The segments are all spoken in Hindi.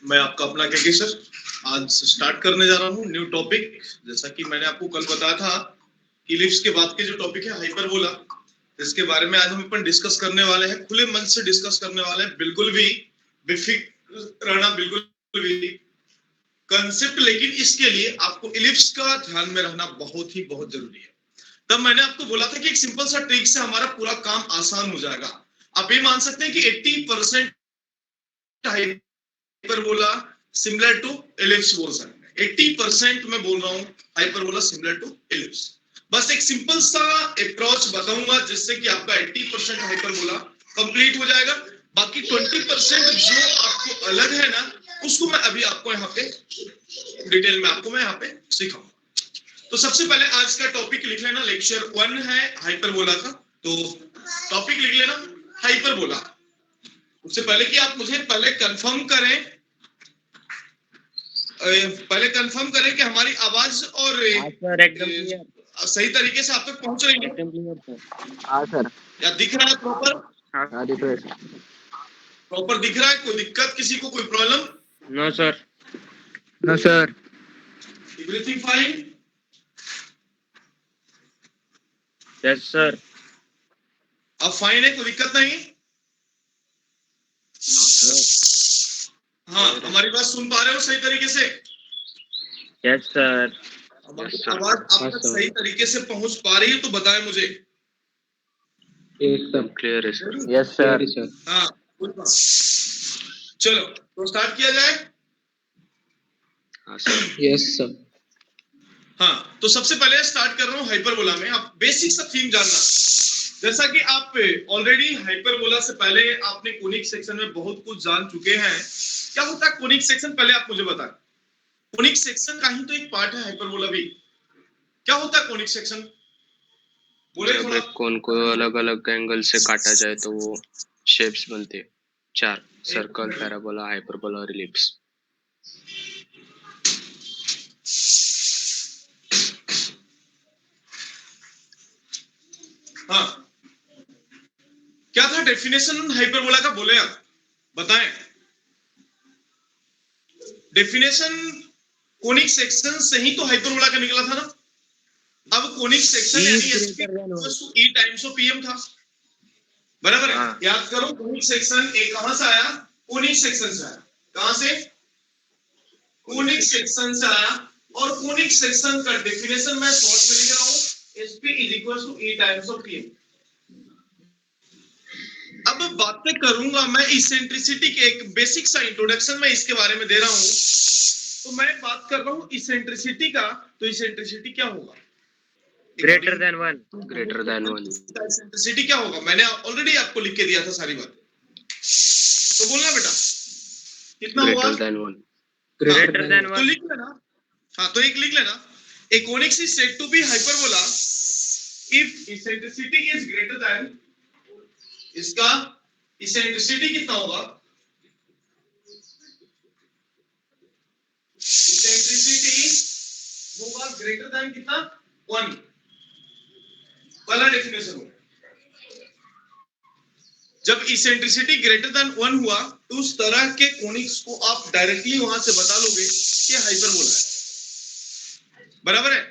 मैं आपका अपना के सर आज स्टार्ट करने जा रहा हूँ न्यू टॉपिक। जैसा कि मैंने आपको कल बताया था कि इलिप्स के बाद के जो टॉपिक है हाइपरबोला, इसके बारे में आज हम अपन डिस्कस करने वाले हैं। खुले मन से डिस्कस करने वाले हैं, बिल्कुल भी बेफिक्र रहना, बिल्कुल भी कंसेप्ट। लेकिन इसके लिए आपको इलिप्स का ध्यान में रहना बहुत जरूरी है। तब मैंने आपको बोला था कि एक सिंपल सा ट्रिक से हमारा पूरा काम आसान हो जाएगा। आप ये मान सकते हैं कि 80% हाइपरबोला सिमिलर टू एलिप्स बोल सकते हैं। 80% मैं बोल रहा हूं हाइपरबोला सिमिलर टू एलिप्स। बस एक सिंपल सा अप्रोच बताऊंगा जिससे कि आपका 80% हाइपरबोला कंप्लीट हो जाएगा। बाकी 20% जो आपको अलग है ना, उसको मैं अभी आपको यहाँ पे डिटेल में आपको मैं यहाँ पे सिखाऊंगा। तो सबसे पहले आज का टॉपिक लिख लेना, लेक्चर 1 है हाइपरबोला का। तो टॉपिक लिख लेना हाइपरबोला। उससे पहले कि आप मुझे पहले कंफर्म करें कि हमारी आवाज और सही तरीके से आप तक पहुंच रही है। हाँ सर। या दिख रहा है प्रॉपर? हाँ दिख रहा है। प्रॉपर दिख रहा है? कोई दिक्कत, किसी को कोई problem? No sir. No sir. Everything fine? Yes sir. अब फाइन है, कोई दिक्कत नहीं? हाँ, हमारी बात सुन पा रहे हो सही तरीके से? Yes sir. हमारी आवाज आप तक सही तरीके से पहुंच पा रही है तो बताएं मुझे। एकदम क्लियर है सर। Yes sir. हाँ, चलो तो स्टार्ट किया जाए। हाँ सर। Yes sir. हाँ, तो सबसे पहले स्टार्ट कर रहा हूँ हाइपरबोला में। आप बेसिक सा थीम जानना। जैसा कि आप ऑलरेडी हाइपरबोला से पहले आपने कोनिक सेक्शन में बहुत कुछ जान चुके हैं। क्या होता है कोनिक सेक्शन, पहले आप मुझे बताएं। कोनिक सेक्शन का ही तो एक पार्ट है हाइपरबोला भी। क्या होता है कोनिक सेक्शन? बोले जब एक कोन को अलग अलग एंगल से काटा जाए तो वो शेप्स बनते हैं, 4: सर्कल, पैराबोला, हाइपरबोला और इलिप्स। हाँ, क्या था डेफिनेशन हाइपरबोला का, बोले आप बताएं। डेफिनेशन कोनिक सेक्शन से ही तो हाइपरबोला का निकला था ना। अब कोनिक सेक्शन यानी SP E times of PM था, बराबर है? याद करो, कोनिक सेक्शन ए कहां से आया? कोनिक सेक्शन से आया। कहां से? कोनिक सेक्शन से आया। और कोनिक सेक्शन का डेफिनेशन मैं शॉर्ट में लिख रहा हूं, SP E times of PM। अब बातें करूंगा मैं इसेंट्रिसिटी के, एक बेसिक सा इंट्रोडक्शन मैं इसके बारे में दे रहा हूं। तो मैं बात कर रहा हूं इसेंट्रिसिटी का। तो इसेंट्रिसिटी क्या होगा? Greater than 1। Greater than 1। Eccentricity क्या होगा? मैंने ऑलरेडी आपको लिख के दिया था सारी बात। तो बोलना बेटा कितना होगा? Greater than 1। ग्रेटर देन 1 तो लिख लेना। हाँ, तो एक लिख लेना, a conic is said to be hyperbola if eccentricity is greater than, इसका इसेंट्रिसिटी कितना होगा? इसेंट्रिसिटी होगा ग्रेटर देन कितना? 1। पहला डेफिनेशन हो। जब इसेंट्रिसिटी ग्रेटर देन 1 हुआ तो उस तरह के कोनिक्स को आप डायरेक्टली वहां से बता लोगे कि हाइपरबोला है, बराबर है?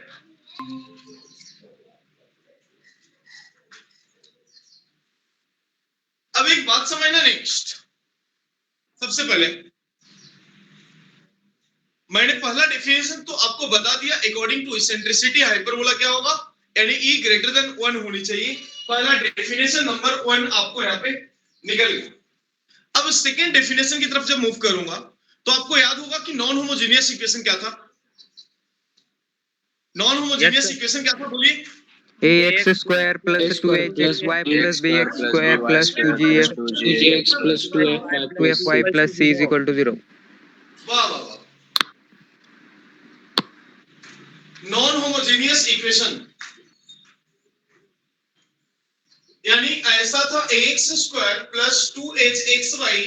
अब एक बात समझना, नेक्स्ट सबसे पहले मैंने पहला डेफिनेशन तो आपको बता दिया। अकॉर्डिंग टू इसेंट्रिसिटी हाइपरबोला क्या होगा, यानी E ग्रेटर देन 1 होनी चाहिए। पहला डेफिनेशन नंबर 1 आपको यहाँ पे निकल गया। अब सेकंड डेफिनेशन की तरफ जब मूव करूंगा तो आपको याद होगा कि नॉन होमोजेनियस इक्वेशन क्या था? नॉन होमोजेनियस इक्वेशन क्या था, बोलिए? ax square plus 2hxy plus bx square plus 2gx plus 2fy plus c is equal to 0. वाह वाह वाह, नॉन होमोजेनियस इक्वेशन यानी ऐसा था ax स्क्वायर प्लस 2hxy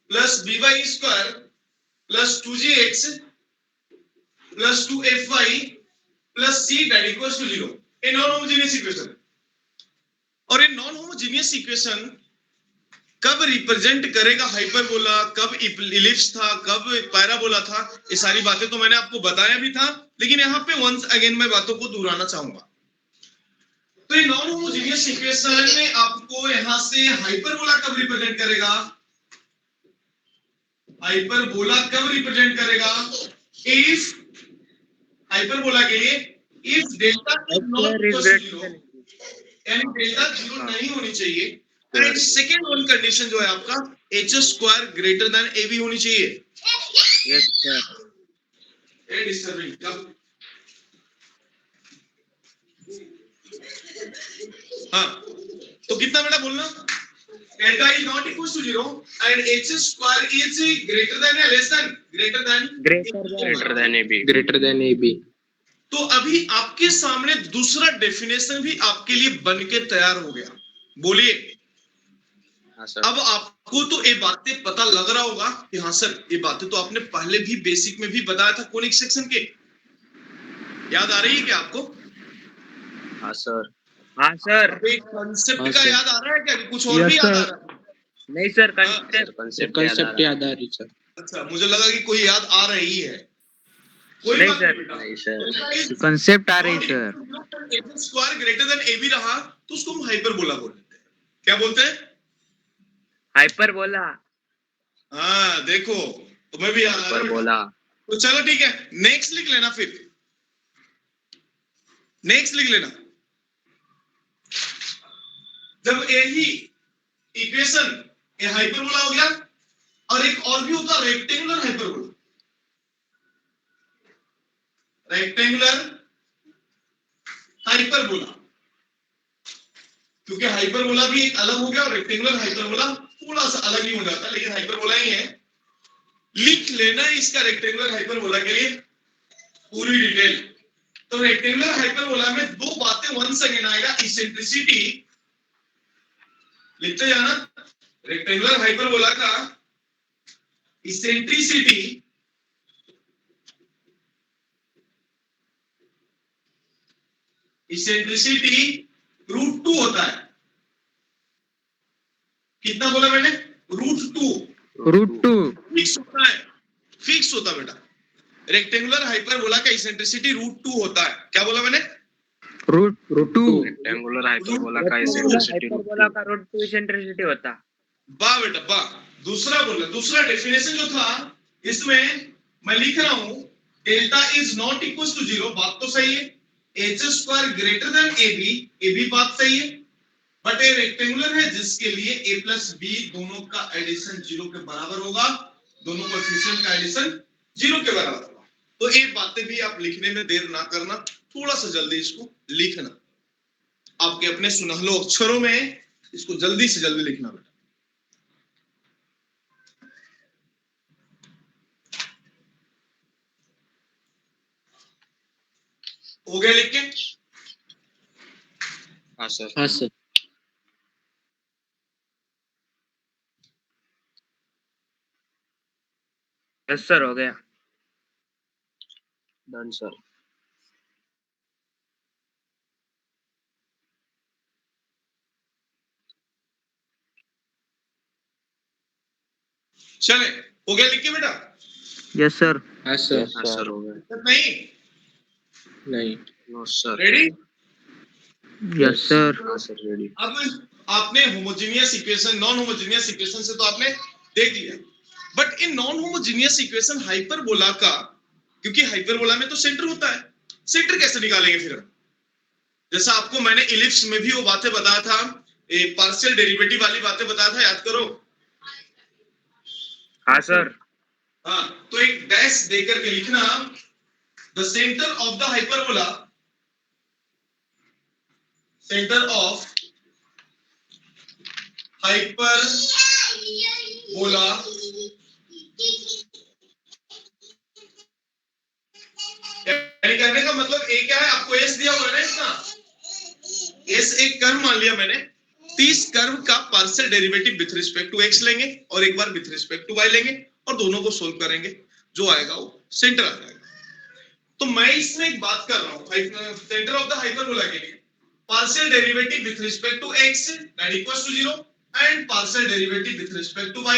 प्लस by square plus 2gx plus 2fy plus c that equals to 0। ये नॉन होमोजेनियस इक्वेशन। और ये नॉन होमोजेनियस इक्वेशन कब रिप्रेजेंट करेगा हाइपरबोला, कब इलिप्स था, कब पैराबोला था, ये सारी बातें तो मैंने आपको बताया भी था, लेकिन यहाँ पे वंस अगेन मैं बातों को दोहराना चाहूंगा। तो ये नॉन होमोजेनियस इक्वेशन में आपको यहाँ से हाइपरबोला कब रिप्रेजेंट करेगा, हाइपरबोला कब रिप्रेजेंट करेगा, इफ हाइपरबोला के लिए if delta is not equal to zero, यानी डेल्टा जीरो नहीं होनी चाहिए, एंड सेकेंड वन कंडीशन जो है आपका H square greater than A B होनी चाहिए। Yes sir. ए डिस्टर्बिंग कब, हाँ तो कितना बेटा बोलना, delta is not equal to zero and H square is greater than या less than, greater than A B, greater than A B. तो अभी आपके सामने दूसरा डेफिनेशन भी आपके लिए बन के तैयार हो गया। बोलिए। हाँ सर। अब आपको तो ये बातें पता लग रहा होगा कि हाँ सर ये बातें तो आपने पहले भी बेसिक में भी बताया था कोनिक सेक्शन के, याद आ रही है क्या आपको? हाँ सर। हाँ सर। कंसेप्ट का याद आ रहा है क्या, कुछ और भी याद आ रहा है? नहीं सर, कंसेप्ट याद आ रही सर। अच्छा मुझे लगा कि कोई याद आ रही है, कोई नहीं बात सर। बेटा। नहीं सर, कंसेप्ट आ रही sir. Square greater than A B रहा तो उसको हम हाइपरबोला बोलते हैं। क्या बोलते हैं? हाइपरबोला। हाँ देखो तुम्हें भी याद आ रहा है हाइपरबोला। तो चलो ठीक है, नेक्स्ट लिख लेना, फिर नेक्स्ट लिख लेना। जब यही इक्वेशन ये हाइपरबोला हो गया, और एक और भी होता रेक्टेंगुलर हाइपरबोला, रेक्टेंगुलर हाइपरबोला, क्योंकि हाइपरबोला भी एक अलग हो गया और रेक्टेंगुलर हाइपरबोला थोड़ा सा अलग ही हो जाता है, लेकिन हाइपरबोला ही है। लिख लेना इसका रेक्टेंगुलर हाइपरबोला के लिए पूरी डिटेल। तो रेक्टेंगुलर हाइपरबोला में दो बातें वंस अगेन आएगा, इसेंट्रिसिटी लिखते जाना, रेक्टेंगुलर हाइपरबोला का इसेंट्रिसिटी √2 होता है। कितना बोला मैंने? √2 फिक्स होता है, फिक्स होता है बेटा। रेक्टेंगुलर हाइपरबोला का इसेंट्रिसिटी √2 होता है। क्या बोला मैंने? √2। रेक्टेंगुलर हाइपरबोला का इसेंट्रिसिटी होता। वाह बेटा वाह। दूसरा बोला, दूसरा डेफिनेशन जो था इसमें मैं लिख रहा हूं delta is not equal to zero, बात तो सही है। H square greater than A B, ये भी बात सही है, बट ये रेक्टेंगुलर है जिसके लिए a प्लस बी दोनों का एडिशन 0 के बराबर होगा, दोनों कोएफिशिएंट का एडिशन 0 के बराबर होगा। तो ये बातें भी आप लिखने में देर ना करना, थोड़ा सा जल्दी इसको लिखना, आपके अपने सुनहलो अक्षरों में इसको जल्दी से जल्दी लिखना बेटा। हो गया लिख के? हाँ सर। हाँ सर। यस सर, हो गया। Done sir. चले, हो गया लिख के बेटा? Yes sir. हाँ सर। हाँ सर, हो गया। नहीं no sir. Ready? Yes sir. हाँ सर, रेडी। अब आपने homogeneous equation, non homogeneous equation से तो आपने देख लिया, but in non homogeneous equation hyperbola का, क्योंकि हाइपरबोला में तो सेंटर होता है, सेंटर कैसे निकालेंगे फिर? जैसा आपको मैंने इलिप्स में भी वो बातें बताया था, पार्शियल डेरिवेटिव वाली बातें बताया था, याद करो। हाँ सर। हाँ तो एक डैश देकर के लिखना, the centre of the hyperbola, centre of hyperbola यानी करने का मतलब ए क्या है, आपको एस दिया हुआ है ना, इसका एस एक कर्व मान लिया मैंने, 30 कर्व का partial derivative with respect to X लेंगे और एक बार विथ रिस्पेक्ट टू वाई लेंगे और दोनों को सोल्व करेंगे, जो आएगा वो सेंटर आ जाएगा। तो मैं इसमें एक बात कर रहा हूं, सेंटर ऑफ द हाइपरबोला के लिए partial derivative with respect to X that equals to 0 and partial derivative with respect to y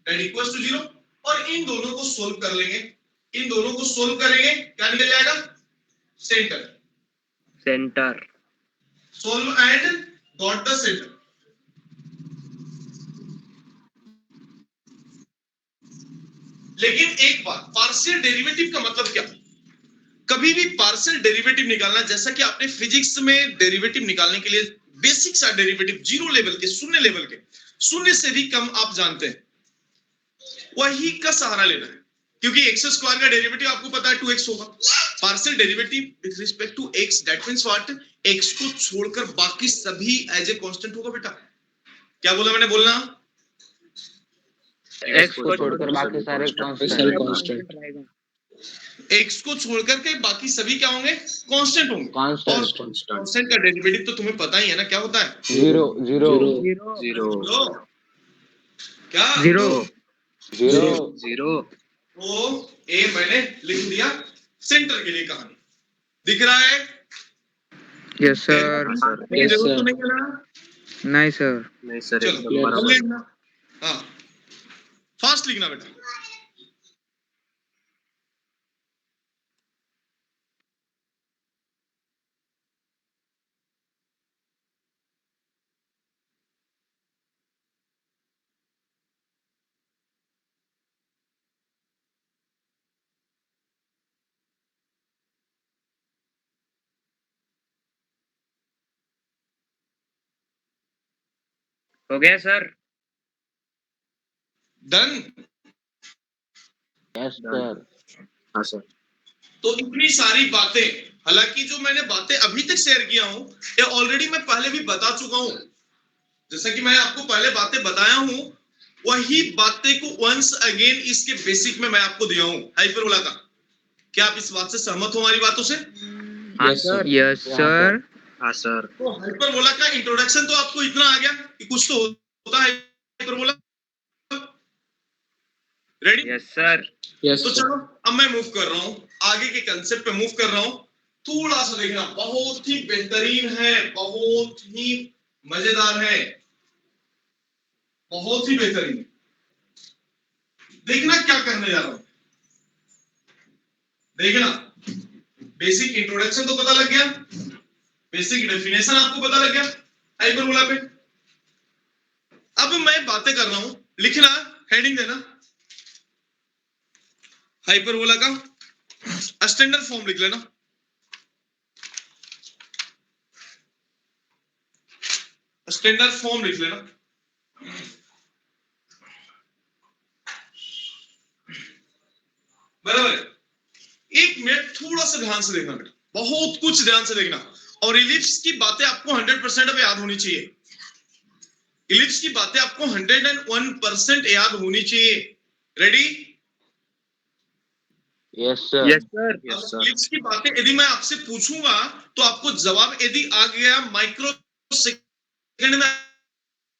that equals to 0, और इन दोनों को सोल्व कर लेंगे, इन दोनों को सोल्व करेंगे, क्या निकल जाएगा? Centre. Centre solve and got the centre. लेकिन एक बात, पार्शियल डेरिवेटिव का मतलब क्या? कभी भी पार्शियल डेरिवेटिव निकालना, जैसा कि आपने फिजिक्स में डेरिवेटिव निकालने के लिए बेसिक सा डेरिवेटिव जीरो लेवल के, शून्य लेवल के, शून्य से भी कम आप जानते हैं, वही का सहारा लेना है, क्योंकि एक्स स्क्वायर का डेरिवेटिव आपको पता है 2x होगा। Partial derivative with respect to x, that means what? x को छोड़कर बाकी सभी एज ए कांस्टेंट होगा बेटा। क्या बोला मैंने? बोलना, x को छोड़कर बाकी सारे कांस्टेंट, x को छोड़कर के बाकी सभी क्या होंगे? कांस्टेंट होंगे। और कांस्टेंट का डेरिवेटिव तो तुम्हें पता ही है ना, क्या होता है? जीरो जीरो लो, क्या? Zero zero. तो ए मैंने लिख दिया सेंटर के लिए कहानी। दिख रहा है? Yes sir. जरूरत तो नहीं है ना? नहीं सर। नहीं सर, चलो एकदम बराबर। लिखना, हाँ फास्ट लिखना बेटा। हो गया सर। डन। Yes sir. हाँ सर। तो इतनी सारी बातें, हालांकि जो मैंने बातें अभी तक शेयर किया हूं, ये ऑलरेडी मैं पहले भी बता चुका हूं। जैसा कि मैं आपको पहले बातें बताया हूं, वही बातें को वंस अगेन इसके बेसिक में मैं आपको दिया हूं हाइपरबोला का। क्या आप इस बात से सहमत हो हमारी बातों से? Yes sir. हाँ सर। तो हाइपरबोला का इंट्रोडक्शन तो आपको इतना आ गया कि कुछ तो होता है हाइपरबोला। रेडी? Yes sir. तो चलो अब मैं मूव कर रहा हूं, आगे के कंसेप्ट पे मूव कर रहा हूं। थोड़ा सा देखना, बहुत ही बेहतरीन है, बहुत ही मजेदार है, बहुत ही बेहतरीन। देखना क्या करने जा रहा हूं, देखना। बेसिक इंट्रोडक्शन तो पता लग गया, बेसिक डेफिनेशन आपको पता लग गया हाइपरबोला पे। अब मैं बातें कर रहा हूं, लिखना, हेडिंग देना, हाइपरबोला का स्टैंडर्ड फॉर्म लिख लेना। स्टैंडर्ड फॉर्म लिख लेना। बराबर है? एक मिनट थोड़ा सा ध्यान से देखना बेटा, बहुत कुछ ध्यान से देखना। और इलिप्स की बातें आपको 100% अब याद होनी चाहिए। इलिप्स की बातें आपको 101% याद होनी चाहिए। रेडी? Yes sir. इलिप्स की बातें यदि मैं आपसे पूछूंगा तो आपको जवाब यदि आ गया माइक्रो सेकंड में,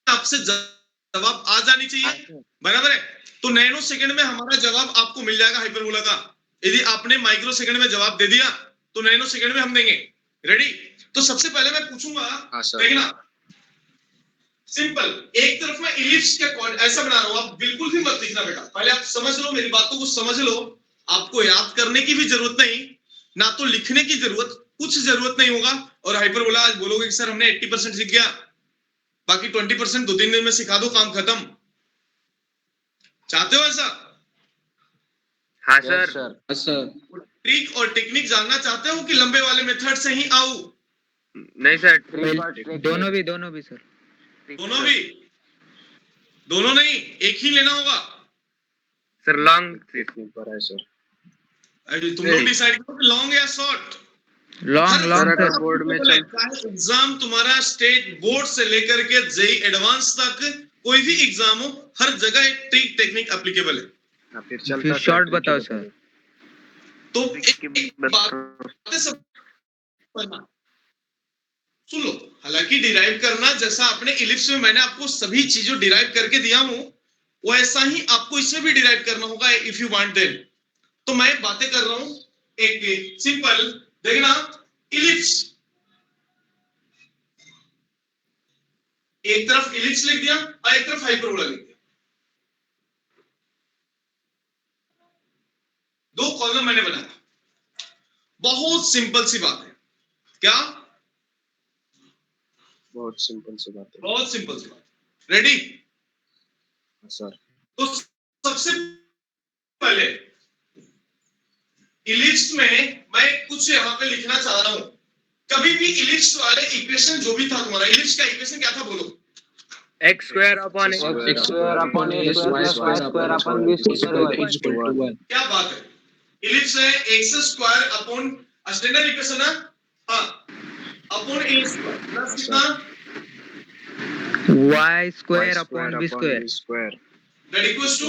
आपसे जवाब आ जानी चाहिए। बराबर है? तो नैनो सेकंड में हमारा जवाब आपको मिल जाएगा हाइपरबोला का। यदि आपने माइक्रो सेकंड में जवाब दे दिया तो नैनो सेकंड में हम देंगे। रेडी? तो सबसे पहले मैं पूछूंगा, देखना सिंपल, एक तरफ मैं इलिप्स के ऐसा बना रहा हूं, आप बिल्कुल भी मत लिखना बेटा, पहले आप समझ लो, मेरी बातों को समझ लो। आपको याद करने की भी जरूरत नहीं, ना तो लिखने की जरूरत, कुछ जरूरत नहीं होगा। और हाइपरबोला आज बोलोगे कि सर हमने 80% सीख गया, बाकी 20% 2-3 दिन में सिखा दो, काम खत्म। चाहते हो ऐसा? हाँ सर। ट्रिक और टेक्निक जानना चाहते हो कि लंबे वाले मेथड से ही आऊं? नहीं सर, दोनों भी सर। दोनों भी? दोनों नहीं, एक ही लेना होगा सर। लॉन्ग पर है सर। अरे तुम लोग डिसाइड करो कि लॉन्ग या शॉर्ट। लॉन्ग अगर बोर्ड में चल, एग्जाम तुम्हारा स्टेट बोर्ड से लेकर के जेई एडवांस तक कोई भी एग्जाम हो, हर जगह एक ट्रिक टेक्निक एप्लीकेबल है। फिर शॉर्ट बताओ सर। तो एक बात सब सुन लो, हालांकि डिराइव करना जैसा अपने इलिप्स में मैंने आपको सभी चीजों डिराइव करके दिया हूं, वैसा ही आपको इसमें भी डिराइव करना होगा इफ यू वांट देन। तो मैं बातें कर रहा हूं एक सिंपल, देखना, इलिप्स एक तरफ इलिप्स लिख दिया और एक तरफ हाइपरबोला लिख दिया। दो कॉलम मैंने बनाया। बहुत सिंपल सी बात है। क्या? बहुत सिंपल सी बात है बहुत सिंपल सी बात। रेडी? सर। तो सबसे पहले इलिप्स में मैं कुछ यहाँ पे लिखना चाह रहा हूं। कभी भी इलिप्स वाले इक्वेशन जो भी था तुम्हारा, इलिप्स का इक्वेशन क्या था बोलो? x square upon X x square upon a square plus y square upon b square is equal to 1. क्या बात है? इलिप्स है x square upon standard equation है, हाँ, अपॉन ए स्क्वायर प्लस कितना? y square upon b square that equals to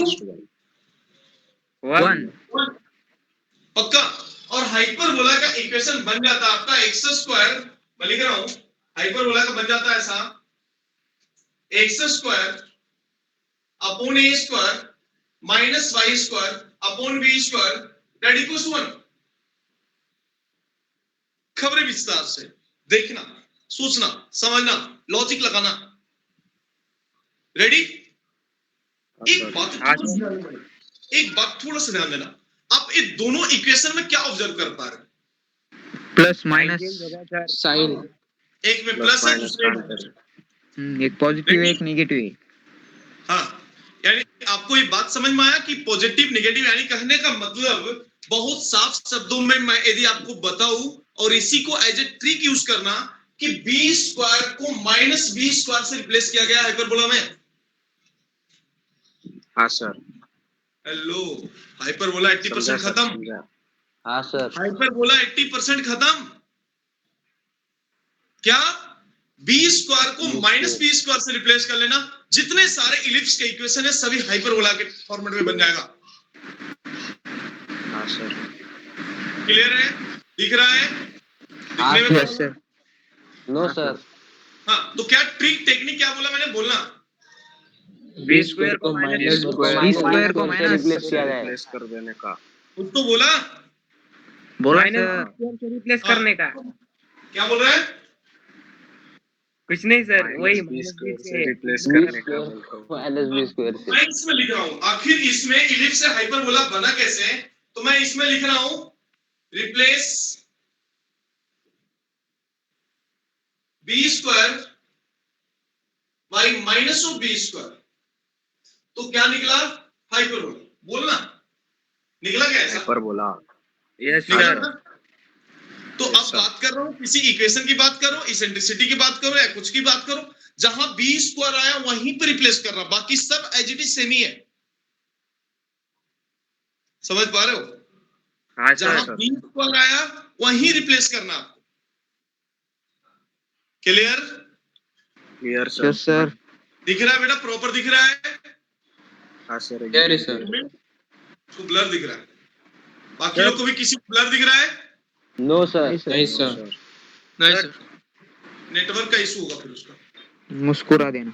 1. पक्का? और हाइपरबोला का इक्वेशन बन जाता है आपका एक्स स्क्वायर, मैं लिख रहा हूं, हाइपरबोला का बन जाता है ऐसा X square upon A square minus Y square upon B square that equals 1। खबरें विस्तार से देखना, सोचना, समझना, लॉजिक लगाना। रेडी? एक बात थोड़ा सा ध्यान देना। आप ये दोनों इक्वेशन में क्या ऑब्जर्व कर पा रहे हैं? Plus minus sign. एक में प्लस है, दूसरे में एक पॉजिटिव है एक नेगेटिव है। हाँ, यानी आपको ये बात समझ में आया कि पॉजिटिव नेगेटिव, यानी कहने का मतलब बहुत साफ शब्दों में मैं यदि आपको बताऊं और इसी को एज ए ट्रिक यूज करना कि बी स्क्वायर को माइनस बी स्क्वायर से रिप्लेस किया गया हाइपरबोला में। हाँ सर। हेलो, हाइपरबोला 80% खत्म। हाँ सर। हाइपरबोला 80% खत्म। क्या? बी स्क्वायर को माइनस बी स्क्वायर से रिप्लेस कर लेना, जितने सारे इलिप्स के इक्वेशन है सभी हाइपरबोला के फॉर्मेट में बन जाएगा। हाँ सर। क्लियर है? दिख रहा है? हाँ दिखने में यस सर। No sir. हाँ, तो क्या ट्रिक टेक्निक क्या बोला मैंने? बोलना b square को माइनस b square को माइनस रिप्लेस किया गया है। रिप्लेस कर देने का। कुछ तो बोला सर। रिप्लेस करने का क्या बोल रहा है? कुछ नहीं सर, वही बी स्क्वायर से से रिप्लेस बी करने का बोल रहा हूँ। माइनस बी स्क्वायर से। मैं इसमें लिख रहा हूं, आखिर इसमें इलिप्स से हाइपरबोला बना कैसे? तो मैं इसमें लिख रहा हूं replace B square by minus of B square. तो क्या निकला? हाइपरबोला। बोलना, निकला क्या ऐसा? हाइपरबोला। यस निकला सर। ना? तो अब बात कर रहा हूं, किसी इक्वेशन की बात करो, इसेंट्रिसिटी की बात करो या कुछ की बात करो, जहां बी स्क्वायर आया वहीं पर रिप्लेस कर रहा, बाकी सब एज इट इज सेम ही है। समझ पा रहे हो? हाँ जहां सर। बी स्क्वायर आया वहीं रिप्लेस करना आपको। Clear? Clear sir. Yes sir. दिख रहा है बेटा? प्रॉपर दिख रहा है? हाँ सर। इसको ब्लर दिख रहा है? बाकी लोग को भी किसी को ब्लर दिख रहा है? No sir. नहीं सर। नहीं सर। नेटवर्क का इशू होगा फिर उसका। मुस्कुरा देना।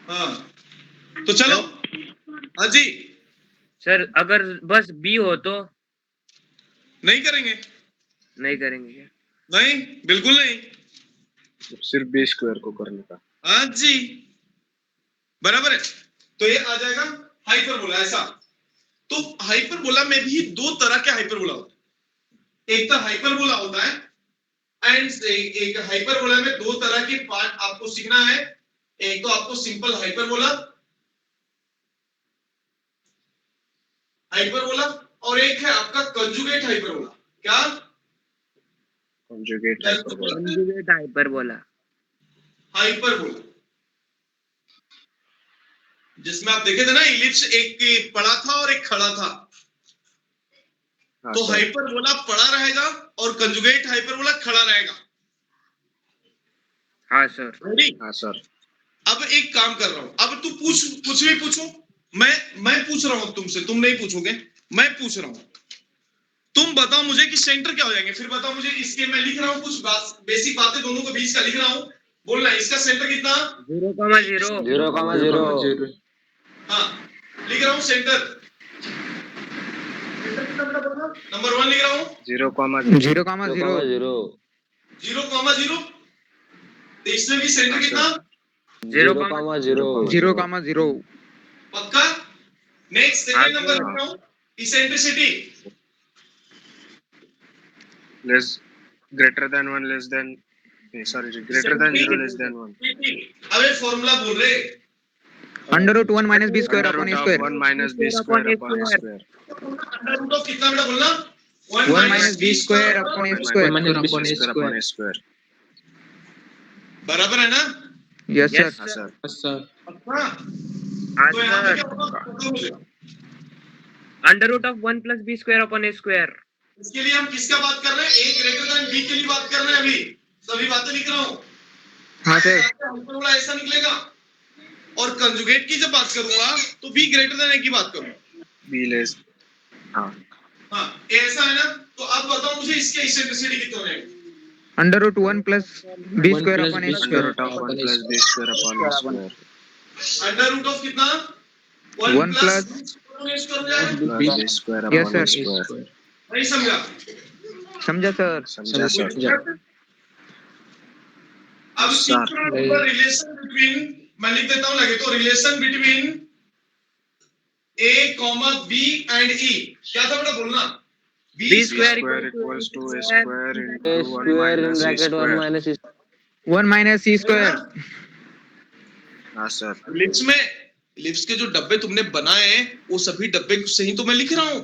हाँ, तो चलो। हाँ जी, सर अगर बस बी हो तो नहीं करेंगे? नहीं करेंगे क्या? नहीं, बिल्कुल नहीं। सिर्फ बी स्क्वायर को करने का। हाँ जी, बराबर है। तो ये आ जाएगा हाइपरबोला ऐसा। तो हाइपरबोला में भी दो तरह के हाइपरबोला होते हैं। एक तो हाइपरबोला होता है एंड एक हाइपरबोला में दो तरह के पार्ट आपको सीखना है। एक तो आपको सिंपल हाइपरबोला और एक है आपका कंजुगेट हाइपरबोला। क्या? Conjugate hyperbola. Conjugate hyperbola. Hyperbola जिसमें आप देखे थे ना, इलिप्स एक पड़ा था और एक खड़ा था। हाँ तो सर। हाइपरबोला पड़ा रहेगा और कंजुगेट हाइपरबोला खड़ा रहेगा। हाँ सर। रेडी? हाँ सर। अब एक काम कर रहा हूं, अब तू कुछ भी पूछो। मैं पूछ रहा हूं तुमसे, तुम नहीं पूछोगे, मैं पूछ रहा हूं। तुम बताओ मुझे कि सेंटर क्या हो जाएंगे, फिर बताओ मुझे इसके। मैं लिख रहा हूं कुछ बेसिक बातें दोनों के बीच का लिख रहा हूं। बोलना इसका सेंटर कितना? 0,0 0,0 हाँ, लिख रहा हूं सेंटर। सेंटर कितना बेटा बोलना? नंबर 1 लिख रहा हूं 0,0। 0,0 0,0। तो इसमें भी सेंटर कितना? 0, 0,0 0,0 पक्का? नेक्स्ट सेकंड नंबर हाँ। लिख रहा हूँ, eccentricity less greater than 1 less than sorry greater than 0 less than 1 अबे फॉर्मूला बोल रहे under root 1 minus b square under upon a root of square 1 minus b square upon A square under root of कितना बेटा बोलना 1 minus b square upon a 1 square minus b square upon A square बराबर है ना? यस Yes, सर हाँ सर सर पक्का? हाँ तो यहाँ पे सर क्या होगा पक्का बोलेगा। Under root of 1 plus b square upon A square इसके लिए हम किसका बात कर रहे हैं? ए ग्रेटर देन बी के लिए बात कर रहे हैं अभी। सभी बातें लिख रहा हूँ। हाँ सर थोड़ा ऐसा निकलेगा। और कंजुगेट की जब बात करूंगा तो बी ग्रेटर देन ए की बात करूंगा। बी लेस हाँ हाँ, ऐसा है ना? तो अब बताओ मुझे इसके इसेंट्रिसिटी कितना है? Under root 1 plus b square upon a under square root of 1 plus b square upon A square under root of कितना? 1 प्लस प्लस हो जाएगा? Plus b square Yes, upon a sir. Square नहीं समझा? समझा सर समझा सर अब सर, रिलेशन बिटवीन मैं लिख देता हूं लगे तो relation between a comma b and e क्या था बेटा बोलना B square square equals to a square a into 1 square in minus a bracket 1 square minus 1 minus C square हाँ सर लिप्स में लिप्स के जो डब्बे तुमने बनाए हैं वो सभी डब्बे से ही तो मैं लिख रहा हूं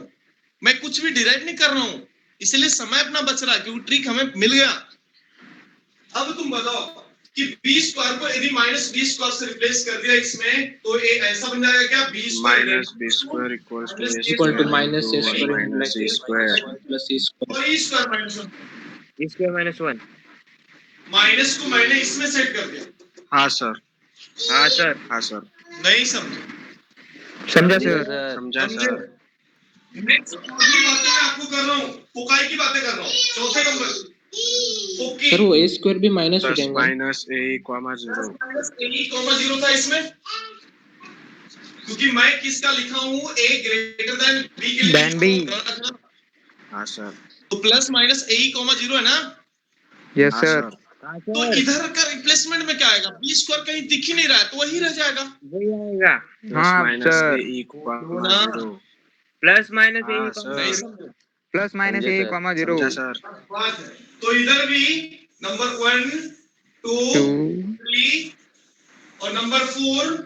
मैं कुछ भी डिराइव नहीं कर रहा हूं इसलिए समय अपना बच रहा है क्योंकि ट्रिक हमें मिल गया अब तुम बताओ कि b स्क्वायर को यदि माइनस b स्क्वायर से रिप्लेस कर दिया इसमें तो ये ऐसा बन जाएगा क्या b minus b square equals to a equal square to minus into a 1 square minus a square plus c square और e square minus 1 b square minus 1 minus को मैंने इसमें सेट कर दिया हाँ सर हाँ सर हाँ सर नहीं समझे समझा सर समझा सर नेक्स्ट अगली बातें मैं आपको कर रहा हूँ फोकाई की बातें कर रहा हूँ चौथे नंबर फोकी सर वो a स्क्वायर भी माइनस हो प्लस जाएगा माइनस ए कॉमा 0 0 था इसमें क्योंकि मैं किसका लिखा हूँ a ग्रेटर देन b के लिए Then B. हाँ सर तो प्लस माइनस a 0 है ना यस हाँ सर सर तो इधर का रिप्लेसमेंट में क्या आएगा b स्क्वायर कहीं दिख ही नहीं रहा है तो वही रह जाएगा वही आएगा प्लस हाँ माइनस सर ए कॉमा 0 प्लस माइनस हाँ, ए सर। नहीं समझे प्लस माइनस समझे ए सर। कॉमा 0 समझा सर बात है तो इधर भी नंबर 1 2 2 3 और नंबर 4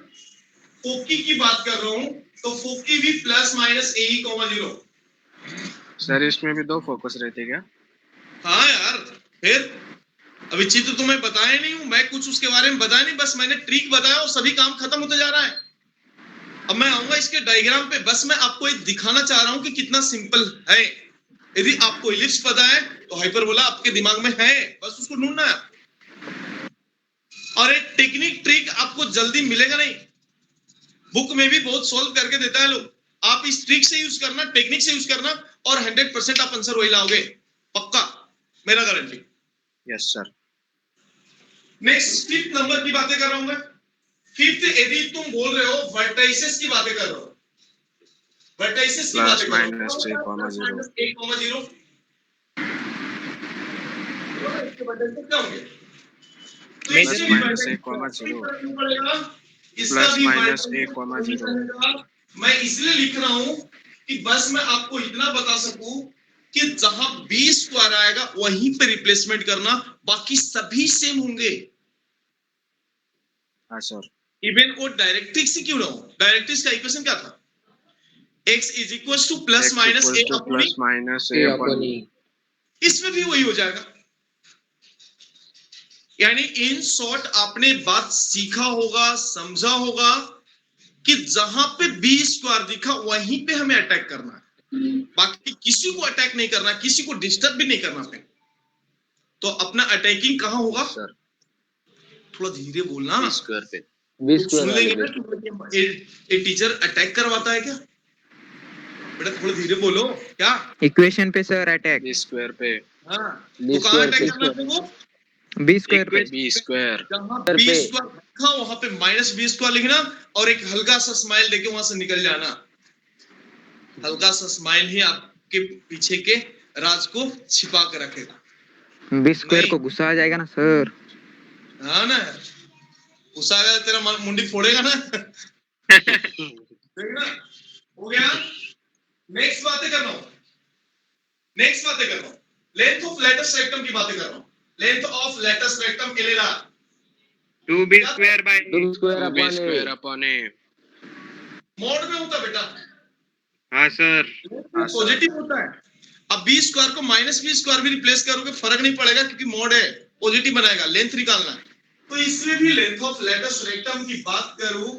फोकी की बात कर रहा हूँ तो फोकी भी प्लस माइनस ए 0 सर इसमें भी 2 फोकस रहते क्या हाँ यार फिर अभी चित्र तो मैं बताया नहीं हूँ मैं कुछ उसके बारे में बताया नहीं बस मैंने ट्रिक बताया और सभी काम खत्म होते जा रहा है अब मैं आऊंगा इसके डायग्राम पे बस मैं आपको एक दिखाना चाह रहा हूँ कि कितना सिंपल है यदि आपको इलिप्स पता है तो हाइपरबोला आपके दिमाग में है बस उसको ढूंढना है और एक टेक्निक ट्रिक आपको जल्दी मिलेगा नहीं बुक में भी बहुत सॉल्व करके देता है लोग आप इस ट्रिक से यूज करना टेक्निक से यूज करना और 100% आप आंसर वही लाओगे पक्का मेरा guarantee yes sir next fifth number की बातें कर रहा हूं मैं फिफ्थ यदि तुम बोल रहे हो वर्टाइसेस की बातें कर रहे हो वर्टाइसेस की प्लस बातें कर रहे माइनस ए कॉमा 0 0 इसके वर्टाइसेस क्या होंगे तो Major इसके भी minus a, vertices 0 पड़ेगा, इसका प्लस भी माइनस ए vertices कॉमा 0 मैं इसलिए लिख रहा हूं कि बस मैं आपको इतना बता सकूं कि जहां b स्क्वायर आएगा वहीं पे रिप्लेसमेंट करना बाकी सभी सेम होंगे हाँ सर इवन वो डायरेक्ट्रिक्स ही क्यों ना हो डायरेक्ट्रिक्स का इक्वेशन क्या था x is equal to plus minus a upon plus minus a upon e इसमें भी वही हो जाएगा यानी इन शॉर्ट आपने बात सीखा होगा समझा होगा कि जहां पे b स्क्वायर दिखा वहीं पे हमें अटैक करना है बाकी किसी को अटैक नहीं करना किसी को डिस्टर्ब भी नहीं करना पे तो अपना अटैकिंग कहां होगा सर थोड़ा धीरे बोलना बी स्क्वायर पे b सुन लेंगे square ना ये टीचर अटैक करवाता है क्या बेटा थोड़ा धीरे बोलो क्या इक्वेशन पे सर अटैक बी स्क्वायर पे हाँ B तो कहां square अटैक पे करना है तुमको बी स्क्वायर पे बी स्क्वायर जहां सर b पे। स्क्वायर लिखा वहां पे माइनस b स्क्वायर लिखना और एक हल्का सा स्माइल देके वहां से निकल जाना हल्का सा स्माइल ही आपके पीछे के राज को छिपा के रखेगा बी स्क्वायर नहीं। को गुस्सा आ जाएगा ना सर हाँ ना गुस्सा आ गया तेरा मुंडी फोड़ेगा ना। देखना हो गया। नेक्स्ट बातें कर रहा हूं, लेंथ ऑफ लेटेस्ट रेक्टम की बातें कर रहा हूं। Length of latus rectum LLR 2b square by 2 square b upon square a. upon a. Mode में होता बेटा, हाँ सर पॉजिटिव होता है। अब बी स्क्वायर को माइनस बी स्क्वायर भी रिप्लेस करोगे फर्क नहीं पड़ेगा क्योंकि मोड है, पॉजिटिव बनाएगा, लेंथ निकालना है। तो इसमें भी लेंथ ऑफ लेटेस्ट रेक्टम की बात करूं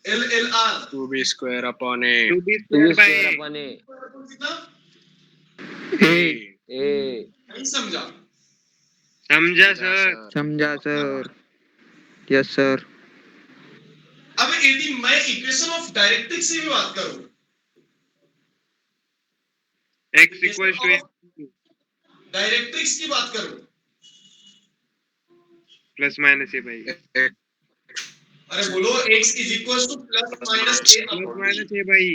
LLR 2b square upon a. 2b 2 square by square upon a. कितना A. नहीं समझा? समझा सर समझा सर, यस सर। अब यदि मैं इक्वेशन ऑफ डायरेक्ट्रिक्स की भी बात करूं, x equals to डायरेक्ट्रिक्स की बात करूं, प्लस माइनस a by अरे बोलो x is equal to plus minus a plus upon minus b, a by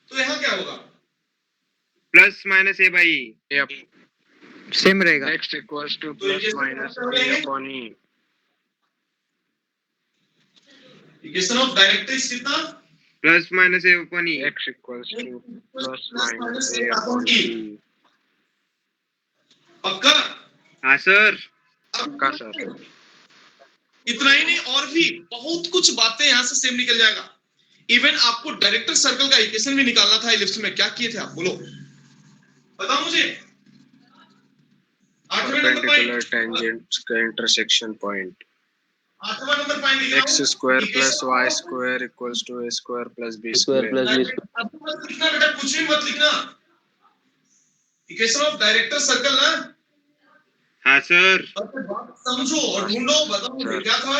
तो यहाँ क्या होगा? Plus minus a by same रहेगा। x equals to तो plus ये minus क्या a है? upon e. Equation of directrix कितना? Plus minus a upon e। x equals to plus plus minus a a upon upon e, e. पक्का? हाँ सर पक्का सर। इतना ही नहीं और भी बहुत कुछ बातें यहाँ से सेम निकल जाएगा। इवन आपको डायरेक्टर सर्कल का इक्वेशन भी निकालना था इलिप्स में, क्या किए थे आप बोलो, बताओ मुझे। 8वें नंबर Perpendicular पॉइंट, tangents का intersection point. 8वां नंबर पॉइंट लिख रहा x हूं, square plus equation y of square equals to a square plus b Square square. plus b square. अब मत लिखना बेटा, कुछ भी मत लिखना, इक्वेशन ऑफ डायरेक्टर सर्कल ना, हाँ सर बात समझो और ढूंढो, बताओ मुझे क्या था।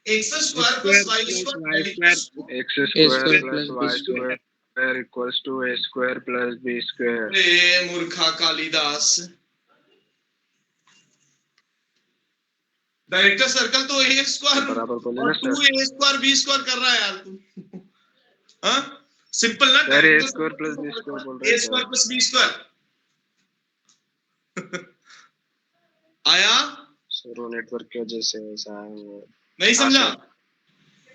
x square plus y square x square plus y square equals to a square plus b square. अरे मूर्खा कालिदास, डायरेक्टर सर्कल तो a स्क्वायर बराबर बोले ना और sir. 2a square b square कर रहा है यार तू। हाँ सिंपल ना, sir a square plus b square बोल रहे a हैं square sir. Plus b square आया, सर नेटवर्क की वजह से ऐसा है वो। नहीं समझा?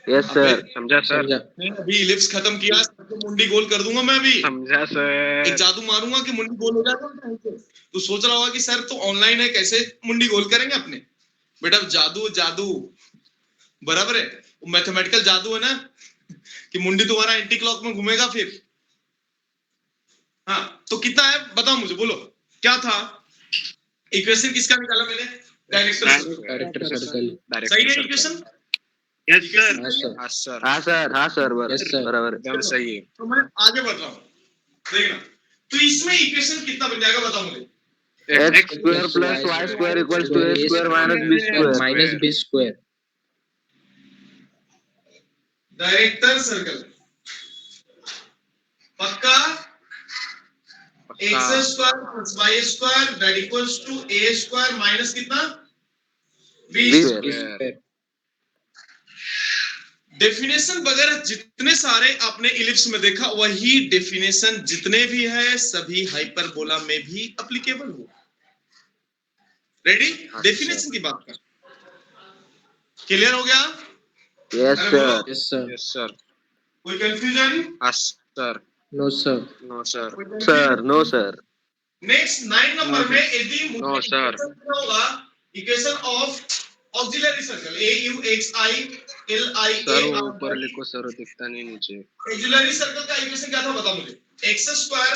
Yes sir. समझा सर। समझा। मैं अभी इलिप्स खत्म किया, सबको मुंडी गोल कर दूंगा मैं अभी, समझा एक सर। जादू मारूंगा कि मुंडी गोल हो जाएगा। तू सोच रहा होगा कि सर तो ऑनलाइन है कैसे मुंडी गोल करेंगे अपने, बेटा जादू जादू बराबर है, वो मैथमेटिकल जादू है ना कि मुंडी तुम्हारा एंटी क्लॉक में घूमेगा फिर। हाँ तो कितना है बताओ मुझे, बोलो क्या था इक्वेशन, किसका निकाला मैंने? Director circle. सही है इक्वेशन? यस सर हाँ सर। हाँ सर। हाँ सर, हाँ सर, Yes, sir. बराबर। एकदम सही है। तो मैं आगे बढ़ रहा हूँ, देखना तो इसमें इक्वेशन कितना बन जाएगा बताओ मुझे। X square plus y square equals to a square minus b square. Minus b square. Director circle पक्का, x square plus y square that equals to a square minus कितना b B square. square. Definition वगैरह जितने सारे आपने इलिप्स में देखा वही डेफिनेशन जितने भी है सभी हाइपरबोला में भी एप्लीकेबल हो। रेडी? डेफिनेशन की बात कर, क्लियर हो गया? Yes अरे sir. बोलो, Yes sir. Yes sir. कोई कंफ्यूजन? हाँ sir. No sir. No sir. Sir, no sir. Next 9 number में यदि No, sir. होगा equation of auxiliary circle A you x I L I sir वो ए ऊपर लिखो सर, वो दिखता नहीं नीचे। ऑक्सिलरी सर्कल का इक्वेशन क्या था बताओ मुझे। X square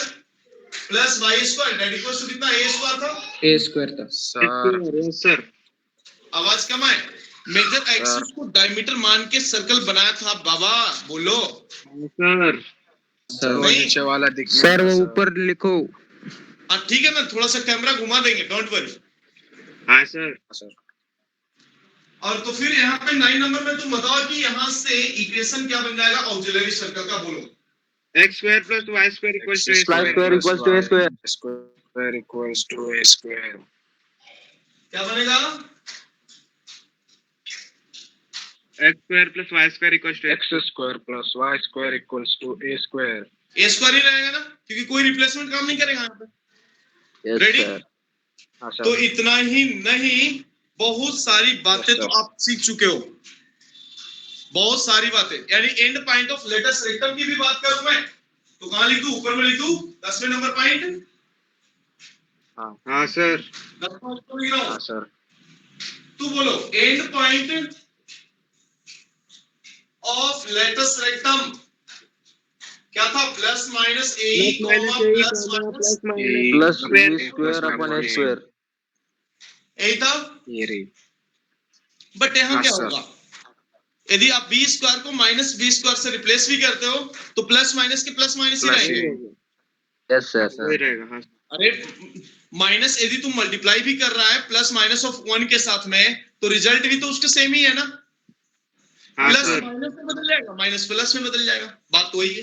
plus y square that equals to कितना ए स्क्वायर था, A square था। सर सर आवाज कम है। मेजर एक्सिस को डायमीटर मान के सर्कल बनाया था बाबा, बोलो सर सर वो नहीं। नीचे वाला दिखने सर का वो सर। ऊपर लिखो। हाँ ठीक है ना, थोड़ा सा कैमरा घुमा देंगे, डोंट वरी। हाँ सर सर और तो फिर यहाँ पे 9 नंबर में तुम बताओ कि यहाँ से इक्वेशन क्या बन जाएगा ऑक्सिलरी सर्कल का, बोलो। x square plus y square equals to a Y square। square equals to a square. square equals to a square. क्या बनेगा? x square plus y square equals to X square plus y square equals to a square. A square ही रहेगा ना, क्योंकि कोई रिप्लेसमेंट काम नहीं करेगा यहाँ पे। Yes Ready? sir. हाँ तो सर। इतना ही नहीं, बहुत सारी बातें Yes, तो sir. आप सीख चुके हो। बहुत सारी बातें, यानी and point of latus rectum की भी बात करूं मैं तो कहां लिख दूं, ऊपर में लिख दूं 10वें नंबर पॉइंट। हाँ सर। 10वां तो लिख रहा हाँ हूं, सर। तू बोलो end point of latus rectum क्या था, plus minus a comma plus minus plus b square upon A square. यही था। ये रही। बट यहां हाँ क्या सर। होगा, यदि आप बी स्क्वायर को माइनस बी स्क्वायर से रिप्लेस भी करते हो तो प्लस माइनस के प्लस माइनस ही प्लस रहेंगे। Yes sir. वही रहेगा। हाँ अरे माइनस यदि तुम मल्टीप्लाई भी कर रहा है प्लस माइनस ऑफ 1 के साथ में तो रिजल्ट भी तो उसके सेम ही है ना। हाँ प्लस सर। माइनस में बदल जाएगा, माइनस प्लस में बदल जाएगा, बात तो वही है।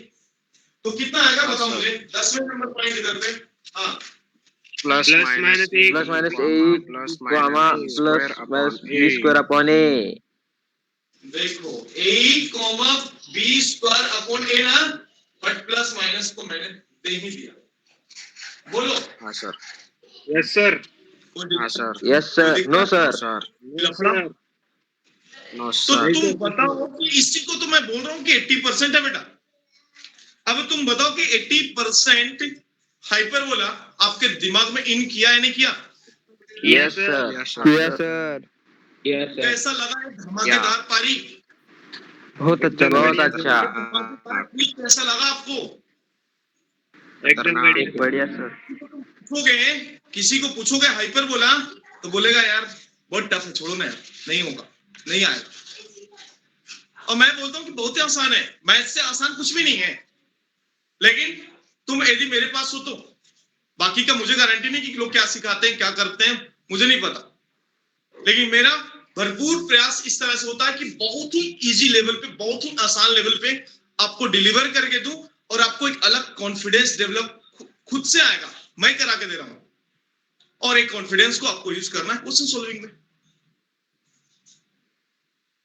तो कितना आएगा हाँ, बताओ सर। मुझे, 10वें नंबर पॉइंट इधर पे। हाँ plus plus minus minus a plus minus a plus comma minus plus square minus upon B square upon a. देखो a comma b square upon a ना, बट प्लस माइनस को मैंने दे ही दिया। बोलो हाँ सर। Yes sir. कोई हाँ दिक्कत? सर। Yes sir. नो हाँ सर। सर। लफड़ा? नो तो सर। तुम बताओ कि इसी को तो मैं बोल रहा हूँ कि 80% है बेटा। अब तुम बताओ कि 80% हाइपरबोला आपके दिमाग में इन किया या नहीं किया? Yes sir. Yes sir. Yes sir. कैसा लगा ये धमाकेदार पारी? बहुत अच्छा एकदम लगा। बहुत बढ़िया। अच्छा। धमाकेदार पारी कैसा लगा आपको? एकदम बढ़िया। बढ़िया सर। पूछोगे, किसी को पूछोगे हाइपरबोला तो बोलेगा यार बहुत टफ है, छोड़ो ना यार, नहीं होगा, नहीं आएगा। और मैं बोलता हूँ कि बहुत ही आसान है, मैथ से आसान कुछ भी नहीं है। लेकिन तुम यदि मेरे पास हो तो, बाकी का मुझे गारंटी नहीं कि लोग क्या सिखाते हैं क्या करते हैं, मुझे नहीं पता। लेकिन मेरा भरपूर प्रयास इस तरह से होता है कि बहुत ही इजी लेवल पे, बहुत ही आसान लेवल पे आपको डिलीवर करके दूं और आपको एक अलग कॉन्फिडेंस डेवलप खुद से आएगा, मैं करा के दे रहा हूं। और एक कॉन्फिडेंस को आपको यूज करना है क्वेश्चन सॉल्विंग में।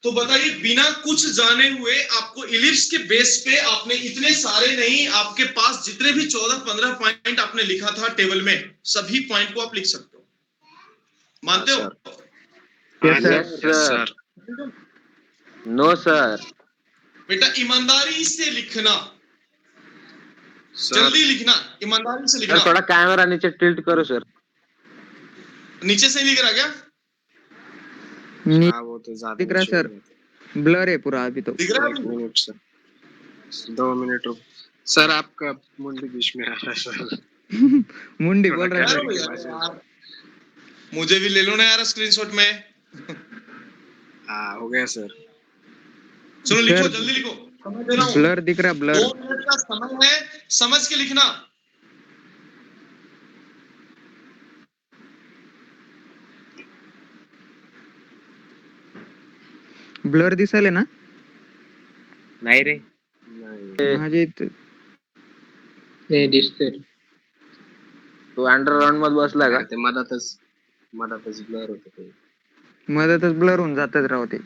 तो बताइए, बिना कुछ जाने हुए आपको इलिप्स के बेस पे, आपने इतने सारे नहीं, आपके पास जितने भी 14-15 पॉइंट आपने लिखा था टेबल में, सभी पॉइंट को आप लिख सकते हो। मानते हो? Yes sir. Yes yes sir. Sir. No sir. बेटा ईमानदारी से लिखना, सर जल्दी लिखना, ईमानदारी से सर लिखना। थोड़ा कैमरा नीचे टिल्ट करो सर। नीचे से ही लिख रहा क्या? नहीं हाँ वो तो ज्यादा दिख रहा नीचे हो सर, गया ब्लर है पूरा अभी तो। दिख था। रहा है एक अभी? मिनट सर, 2 मिनट रुक। सर आपका मुंडी बीच में आ रहा है सर। मुंडी थोड़ा बोल रहा है अरे सर। कैमरे के भैया पास में। यार, मुझे भी ले लो ना यार स्क्रीनशॉट में। हाँ हो गया सर। चलो लिखो, सर जल्दी लिखो, समझ दे रहा हूँ। ब्लर दिख रहा, ब्लर। 2 मिनट का समय है, समझ के लिखना। ब्लर दिसाले ना? नाही रे. नहीं माझे इथं- तू अंडरग्राउंड मध्ये बसला का? अरे ते मधातच ब्लर होत ते. मधातच ब्लर होऊन जातच राव ते.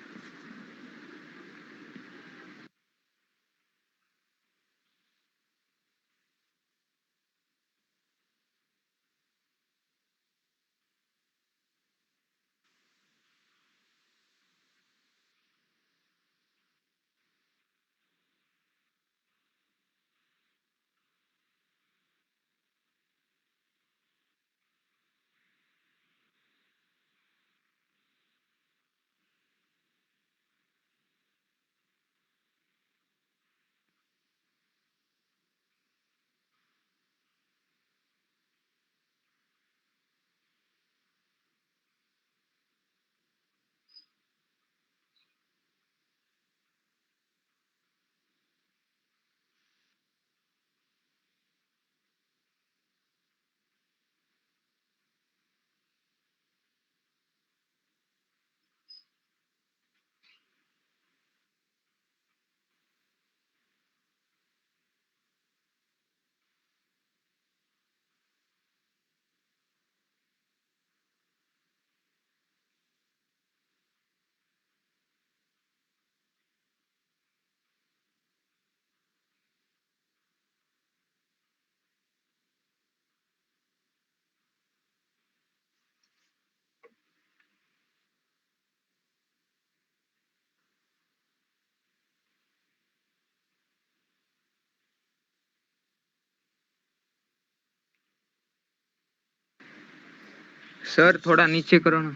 सर थोड़ा नीचे करो ना।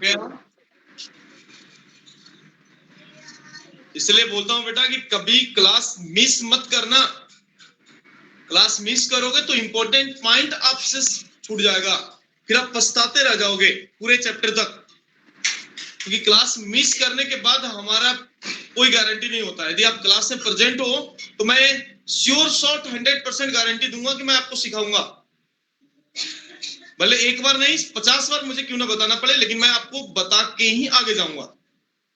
इसलिए बोलता हूं बेटा कि कभी क्लास मिस मत करना। क्लास मिस करोगे तो इंपॉर्टेंट पॉइंट आपसे छूट जाएगा, फिर आप पछताते रह जाओगे पूरे चैप्टर तक। क्योंकि क्लास मिस करने के बाद हमारा कोई गारंटी नहीं होता। यदि आप क्लास में प्रेजेंट हो तो मैं श्योर शॉट 100% गारंटी दूंगा कि मैं आपको सिखाऊंगा। भले एक बार नहीं 50 बार मुझे क्यों ना बताना पड़े, लेकिन मैं आपको बता के ही आगे जाऊंगा।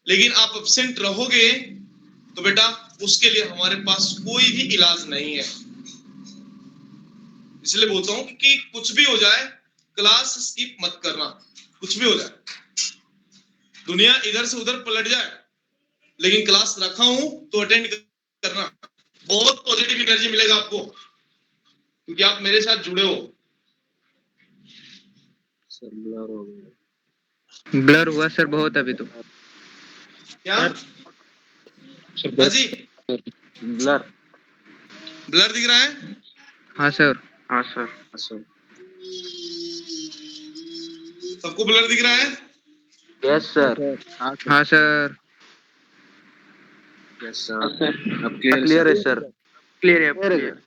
लेकिन आप एब्सेंट रहोगे तो बेटा उसके लिए हमारे पास कोई भी इलाज नहीं है। इसलिए बोलता हूं कि कुछ भी हो जाए क्लास स्किप मत करना। कुछ भी हो जाए, दुनिया इधर से उधर पलट जाए, लेकिन क्लास रखा हूं तो अटेंड करना। बहुत पॉजिटिव एनर्जी मिलेगा आपको, क्योंकि आप मेरे साथ जुड़े हो। सर ब्लर हो गया। ब्लर हुआ सर बहुत अभी तो। क्या सर हाजी ब्लर। ब्लर दिख रहा है? हाँ सर। हाँ सर। हाँ सर। सबको ब्लर दिख रहा है? Yes sir. हाँ सर। Yes sir. अब क्लियर क्लियर है सर। सर। क्लियर है, क्लियर।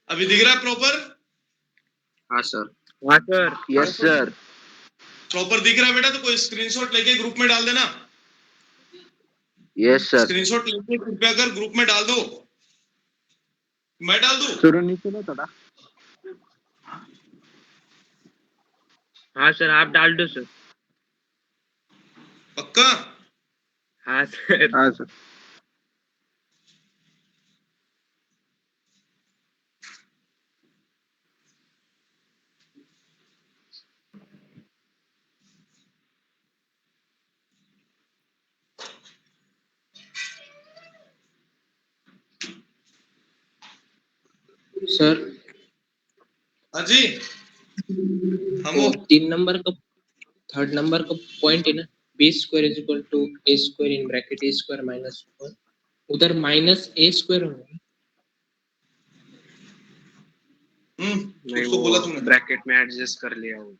अभी दिख रहा है प्रॉपर? हाँ सर। हाँ सर। Yes sir. प्रॉपर दिख रहा है बेटा, तो कोई स्क्रीनशॉट लेके ग्रुप में डाल देना। Yes sir. स्क्रीनशॉट लेके कृपया कर ग्रुप में डाल दो। मैं डाल दूं? थोड़ा नीचे लो थोड़ा। हाँ सर, आप डाल दो सर। पक्का? हाँ सर। हाँ सर। सर हाजी हम वो 3 नंबर का थर्ड नंबर का पॉइंट है ना, b square is equal to a square in bracket a square minus 1, उधर माइनस ए स्क्वायर होगा। नहीं उसको वो बोला तुमने? ब्रैकेट में एडजस्ट कर लिया वो।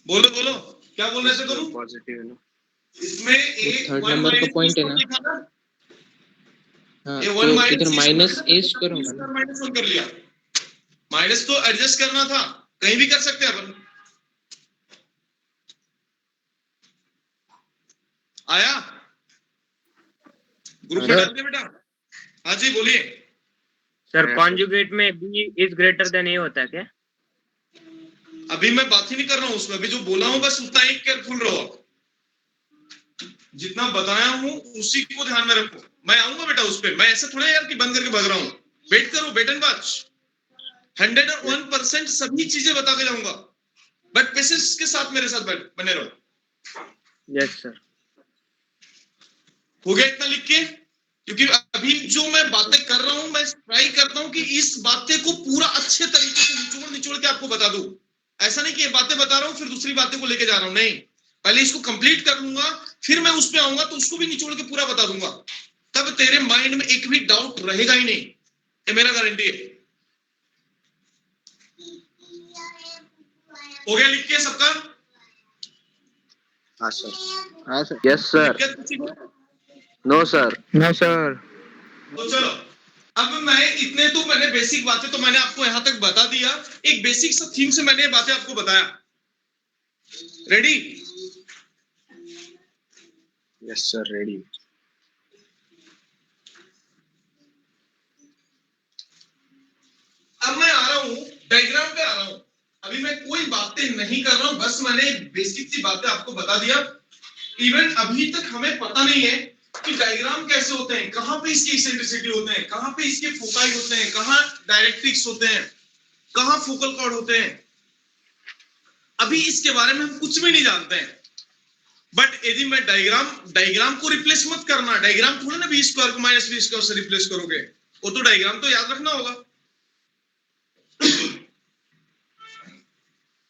बोलो बोलो, क्या बोल रहे थे तुम? पॉजिटिव है ना। इसमें वो एक थर्ड 1 नंबर का माइनस पॉइंट है ना। लिखा ना? हाँ, ये तो 1 माइनस इधर माइनस ए स्क्वायर होगा ना। माइनस 1 कर लिया। माइनस तो एडजस्ट करना था, कहीं भी कर सकते हैं अपन। आया ग्रुप में डाल के बेटा? हाँ जी बोलिए। सर कॉन्जुगेट में बी इज ग्रेटर देन ए होता है क्या? अभी मैं बात ही नहीं कर रहा हूं उसमें, अभी जो बोला हूं बस उतना ही केयरफुल रहो आप। जितना बताया हूं उसी को ध्यान में रखो। मैं आऊंगा बेटा उस पर, मैं ऐसे थोड़ा यार कि बंद करके भाग रहा हूं। वेट करो, वेट एंड वॉच। 101% सभी चीजें बता के जाऊंगा, बट पेशेंस के साथ मेरे साथ बने रहो। Yes sir. हो गया इतना लिख के? क्योंकि अभी जो मैं बातें कर रहा हूं, मैं ट्राई करता हूं कि इस बातें को पूरा अच्छे तरीके से निचोड़ निचोड़ के आपको बता दूं। ऐसा नहीं कि ये बातें बता रहा हूं फिर दूसरी बातें को लेके जा रहा हूं, नहीं। पहले इसको कंप्लीट कर लूंगा, फिर मैं उस पे आऊंगा तो उसको भी निचोड़ के पूरा बता दूंगा। तब तेरे माइंड में एक भी डाउट रहेगा ही नहीं, ये मेरा गारंटी है। हो गया लिख के सबका? हाँ सर। हाँ सर। Yes sir. दिक्कत किसी को? No sir. No sir. तो चलो, अब मैं इतने तो मैंने बेसिक बातें तो मैंने आपको यहां तक बता दिया। एक बेसिक सा थीम से मैंने ये बातें आपको बताया। रेडी? Yes sir ready. अब मैं आ रहा हूं डायग्राम पे आ रहा हूं। अभी मैं कोई बातें नहीं कर रहा हूं, बस मैंने बेसिक सी बातें आपको बता दिया। इवन अभी तक हमें पता नहीं है कि डायग्राम कैसे होते हैं, कहां पे इसकी एक्सेंट्रिसिटी होते हैं, कहां पे इसके फोकाई होते हैं, कहां डायरेक्ट्रिक्स होते हैं, कहां फोकल कॉर्ड होते हैं। अभी इसके बारे में हम कुछ भी नहीं जानते हैं। बट यदि मैं डायग्राम को रिप्लेस मत करना, डायग्राम थोड़ा ना बी स्क्वायर को माइनस बी स्क्वायर से रिप्लेस करोगे, वो तो डायग्राम तो याद रखना होगा।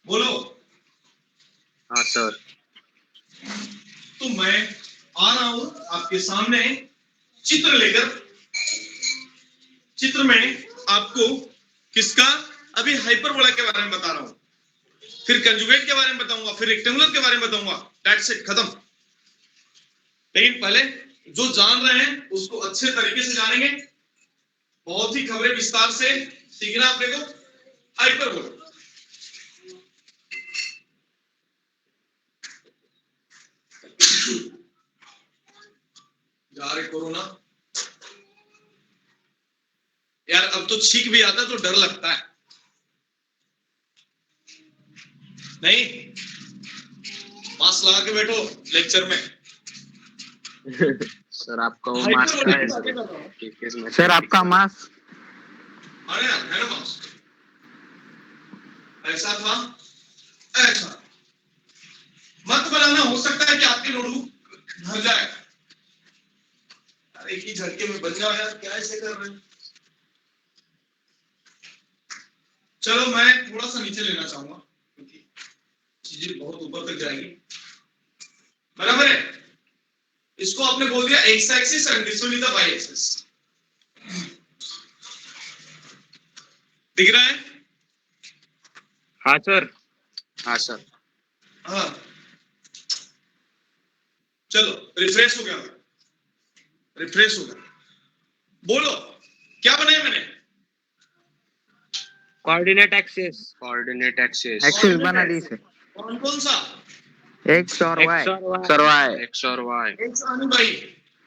बोलो। हाँ सर। तो मैं आ रहा हूं आपके सामने चित्र लेकर। चित्र में आपको किसका, अभी हाइपरबोला के बारे में बता रहा हूं, फिर कंजुगेट के बारे में बताऊंगा, फिर रेक्टेंगुलर के बारे में बताऊंगा। दैट्स इट, खत्म। लेकिन पहले जो जान रहे हैं उसको अच्छे तरीके से जानेंगे, बहुत ही खबरें विस्तार से सीखना आपने को। हाइपरबोला जा रहे कोरोना यार, अब तो छींक भी आता तो डर लगता है नहीं। मास्क लगा के बैठो लेक्चर में। सर आपका वो मास्क है सर आपका मास्क अरे यार है ना मास्क, ऐसा था ऐसा मत बनाना, हो सकता है कि आपके नोटबुक भर जाए। एक ही झटके में बन जाओ यार, क्या ऐसे कर रहे हैं। चलो मैं थोड़ा सा नीचे लेना चाहूंगा क्योंकि चीजें बहुत ऊपर तक जाएगी। बराबर है, इसको आपने बोल दिया x axis and this will be the y axis. दिख रहा है? हाँ सर। हाँ सर। हाँ चलो रिफ्रेश हो गया, रिफ्रेश हो गया। बोलो क्या बनाया मैंने? Coordinate axis. Coordinate axis. Axis बना दी सर, कौन कौन सा? एक्स और वाई। Sir y. एक्स और वाई। एक्स आने भाई,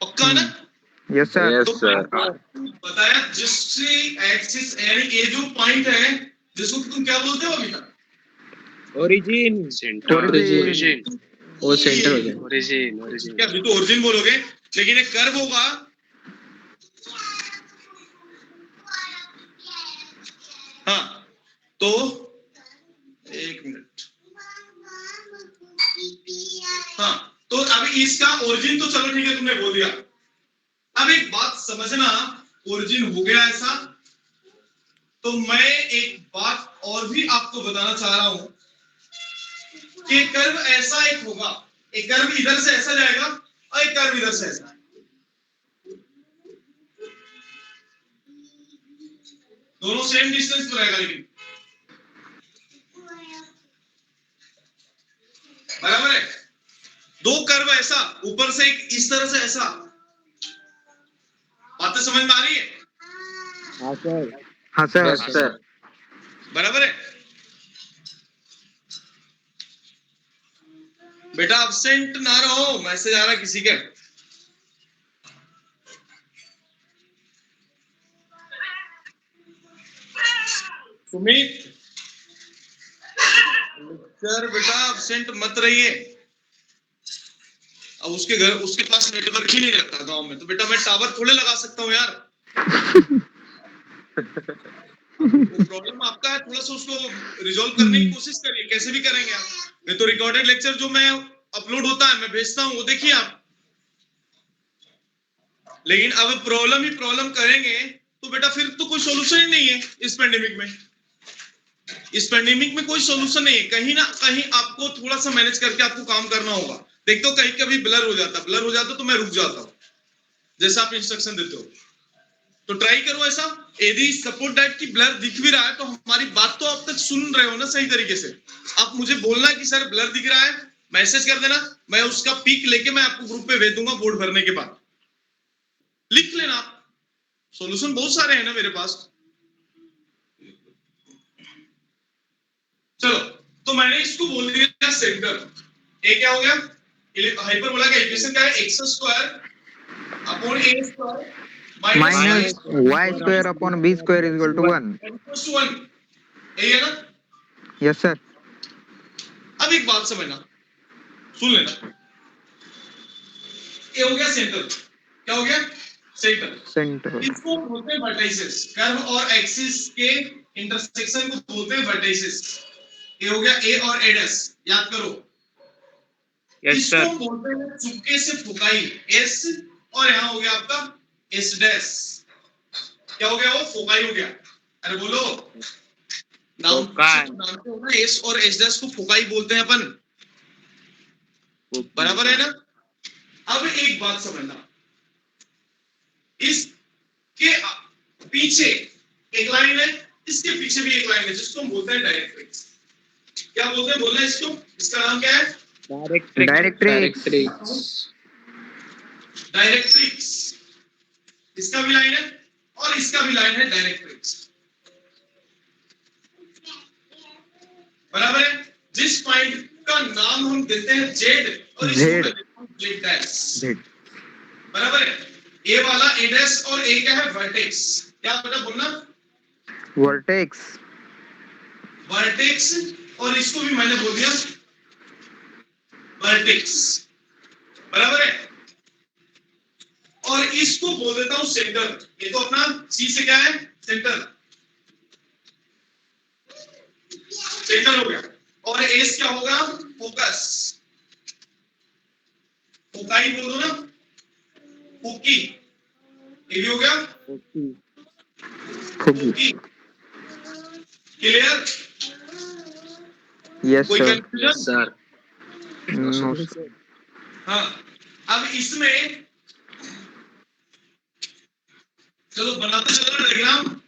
पक्का ना? Yes sir. यस तो सर। बताया जिससे एक्सिस यानी ये जो पॉइंट है जिसको तुम क्या बोलते हो अभी तक? ओरिजिन। सेंटर। Origin। ओरिजिन। वो सेंटर हो जाएगा। ओरिजिन। ओरिजिन। क्या अभी तो ओरिजिन बोलोगे, लेकिन एक कर्व होगा। हाँ तो एक मिनट। हाँ तो अभी इसका ओरिजिन तो चलो ठीक है तुमने बोल दिया। अब एक बात समझना, ओरिजिन हो गया ऐसा, तो मैं एक बात और भी आपको बताना चाह रहा हूं कि कर्व ऐसा एक होगा, एक कर्व इधर से ऐसा जाएगा और एक कर्व इधर से ऐसा। दोनों सेम डिस्टेंस पर रहेगा लेकिन, बराबर है। दो कर्व ऐसा ऊपर से एक इस तरह से ऐसा, बातें समझ में आ रही है? हाँ सर। हाँ सर। Yes sir. बराबर है बेटा, अब्सेंट ना रहो, मैसेज आ रहा है किसी के। सुमित सर बेटा अब्सेंट मत रहिए। अब उसके घर उसके पास नेटवर्क ही नहीं रहता गांव में, तो बेटा मैं टावर थोड़े लगा सकता हूँ यार। प्रॉब्लम आपका है, थोड़ा सा उसको रिजॉल्व करने की कोशिश करिए, कैसे भी करेंगे आप। नहीं तो रिकॉर्डेड लेक्चर जो मैं अपलोड होता है मैं भेजता हूँ, वो देखिए आप। लेकिन अब प्रॉब्लम ही प्रॉब्लम करेंगे तो बेटा फिर तो कोई सॉल्यूशन ही नहीं है इस पेंडेमिक में। इस पेंडेमिक में कोई सॉल्यूशन नहीं है, कहीं ना कहीं आपको थोड़ा सा मैनेज करके आपको काम करना होगा। देखते हो कहीं कभी ब्लर हो जाता तो मैं रुक जाता हूँ जैसा आप इंस्ट्रक्शन देते हो, तो ट्राई करो ऐसा। यदि सपोर्ट दैट की ब्लर दिख भी रहा है तो हमारी बात तो आप तक सुन रहे हो ना सही तरीके से। आप मुझे बोलना कि सर ब्लर दिख रहा है, मैसेज कर देना, मैं उसका पिक लेके मैं आपको ग्रुप पे भेज दूंगा बोर्ड भरने के बाद। लिख लेना आप, सॉल्यूशन बहुत सारे हैं ना मेरे पास। चलो तो मैंने इसको बोल दिया सेंटर। ए क्या हो गया? हाइपरबोला का इक्वेशन क्या है? X square upon A square minus Y square upon B square is equal to 1। यही है ना? Yes sir. अब एक बात समझना, सुन लेना। ये हो गया सेंटर, क्या हो गया सेंटर। सेंटर। इसको बोलते हैं वर्टिसेस, कर्व और एक्सिस के इंटरसेक्शन को बोलते हैं वर्टिसेस। ये हो गया ए और ए डैश, याद करो। यस इसको सर। बोलते हैं चुपके से फोकाई एस, और यहाँ हो गया आपका एस डैश। क्या हो गया वो फोकाई हो गया। अरे बोलो नाम फोकाई। जानते हो ना, एस और एस डैश को फोकाई बोलते हैं अपन, बराबर है ना। अब एक बात समझना, इसके पीछे एक लाइन है, इसके पीछे भी एक लाइन है, जिसको हम बोलते हैं डायरेक्ट्रिक्स। क्या बोलते हैं, बोलना इसको, इसका नाम क्या है, डायरेक्ट्रिक्स। डायरेक्ट्रिक्स। इसका भी लाइन है और इसका भी लाइन है, डायरेक्ट्रिक्स, बराबर है। जिस पॉइंट का नाम हम देते हैं जेड, और इसको जेड डैश, बराबर है। ए वाला ए डैश और ए क्या है, वर्टेक्स। क्या बेटा बोलना, वर्टेक्स। वर्टेक्स, और इसको भी मैंने बोल दिया वर्टेक्स, बराबर है। और इसको बोल देता हूं सेंटर। ये तो अपना सी से क्या है, सेंटर, सेंटर हो गया। और एस क्या होगा, फोकस, फोकाई बोल दो ना, फोकी। ये भी हो गया फोकी। क्लियर, यस कोई सर। कंफ्यूजन। Sir no. हाँ, अब इसमें चलो बनाते चलो डायग्राम।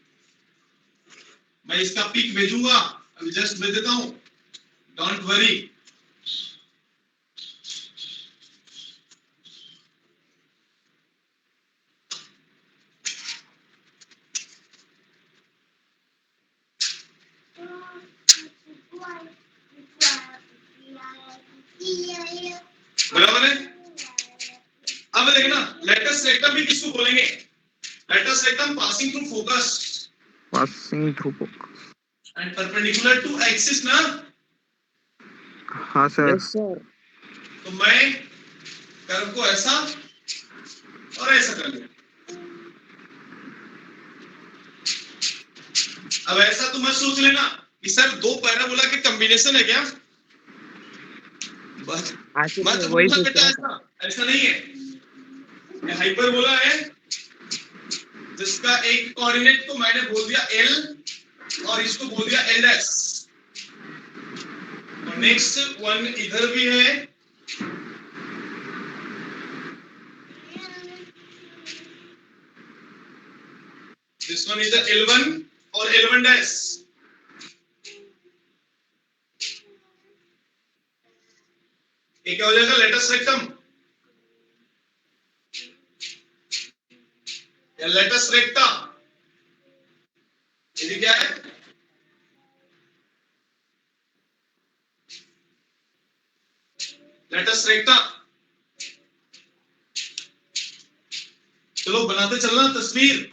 मैं इसका पिक भेजूंगा, अभी जस्ट भेज देता हूं, डोंट वरी। बराबर है। अब देखना, लेटस रेक्टम भी किसको बोलेंगे, latus rectum passing through focus passing through focus. And perpendicular to axis ना। हाँ सर। Yes sir. तो मैं कर्व को ऐसा और ऐसा कर लिया। अब ऐसा तो मत सोच लेना कि सर दो पैराबोला के कॉम्बिनेशन है क्या, बस आशीष मत वही बोलना पूछ बेटा, रहा था। ऐसा ऐसा नहीं है। ये हाइपरबोला है, जिसका एक कोऑर्डिनेट को मैंने बोल दिया एल और इसको बोल दिया एल डैश। और नेक्स्ट वन इधर भी है, this one is the L1 और L1 डैश। ये क्या हो जाएगा, लेटस रेक्टम या लेटस रेक्टा। ये क्या है, लेटस रेक्टा। चलो बनाते चलना तस्वीर।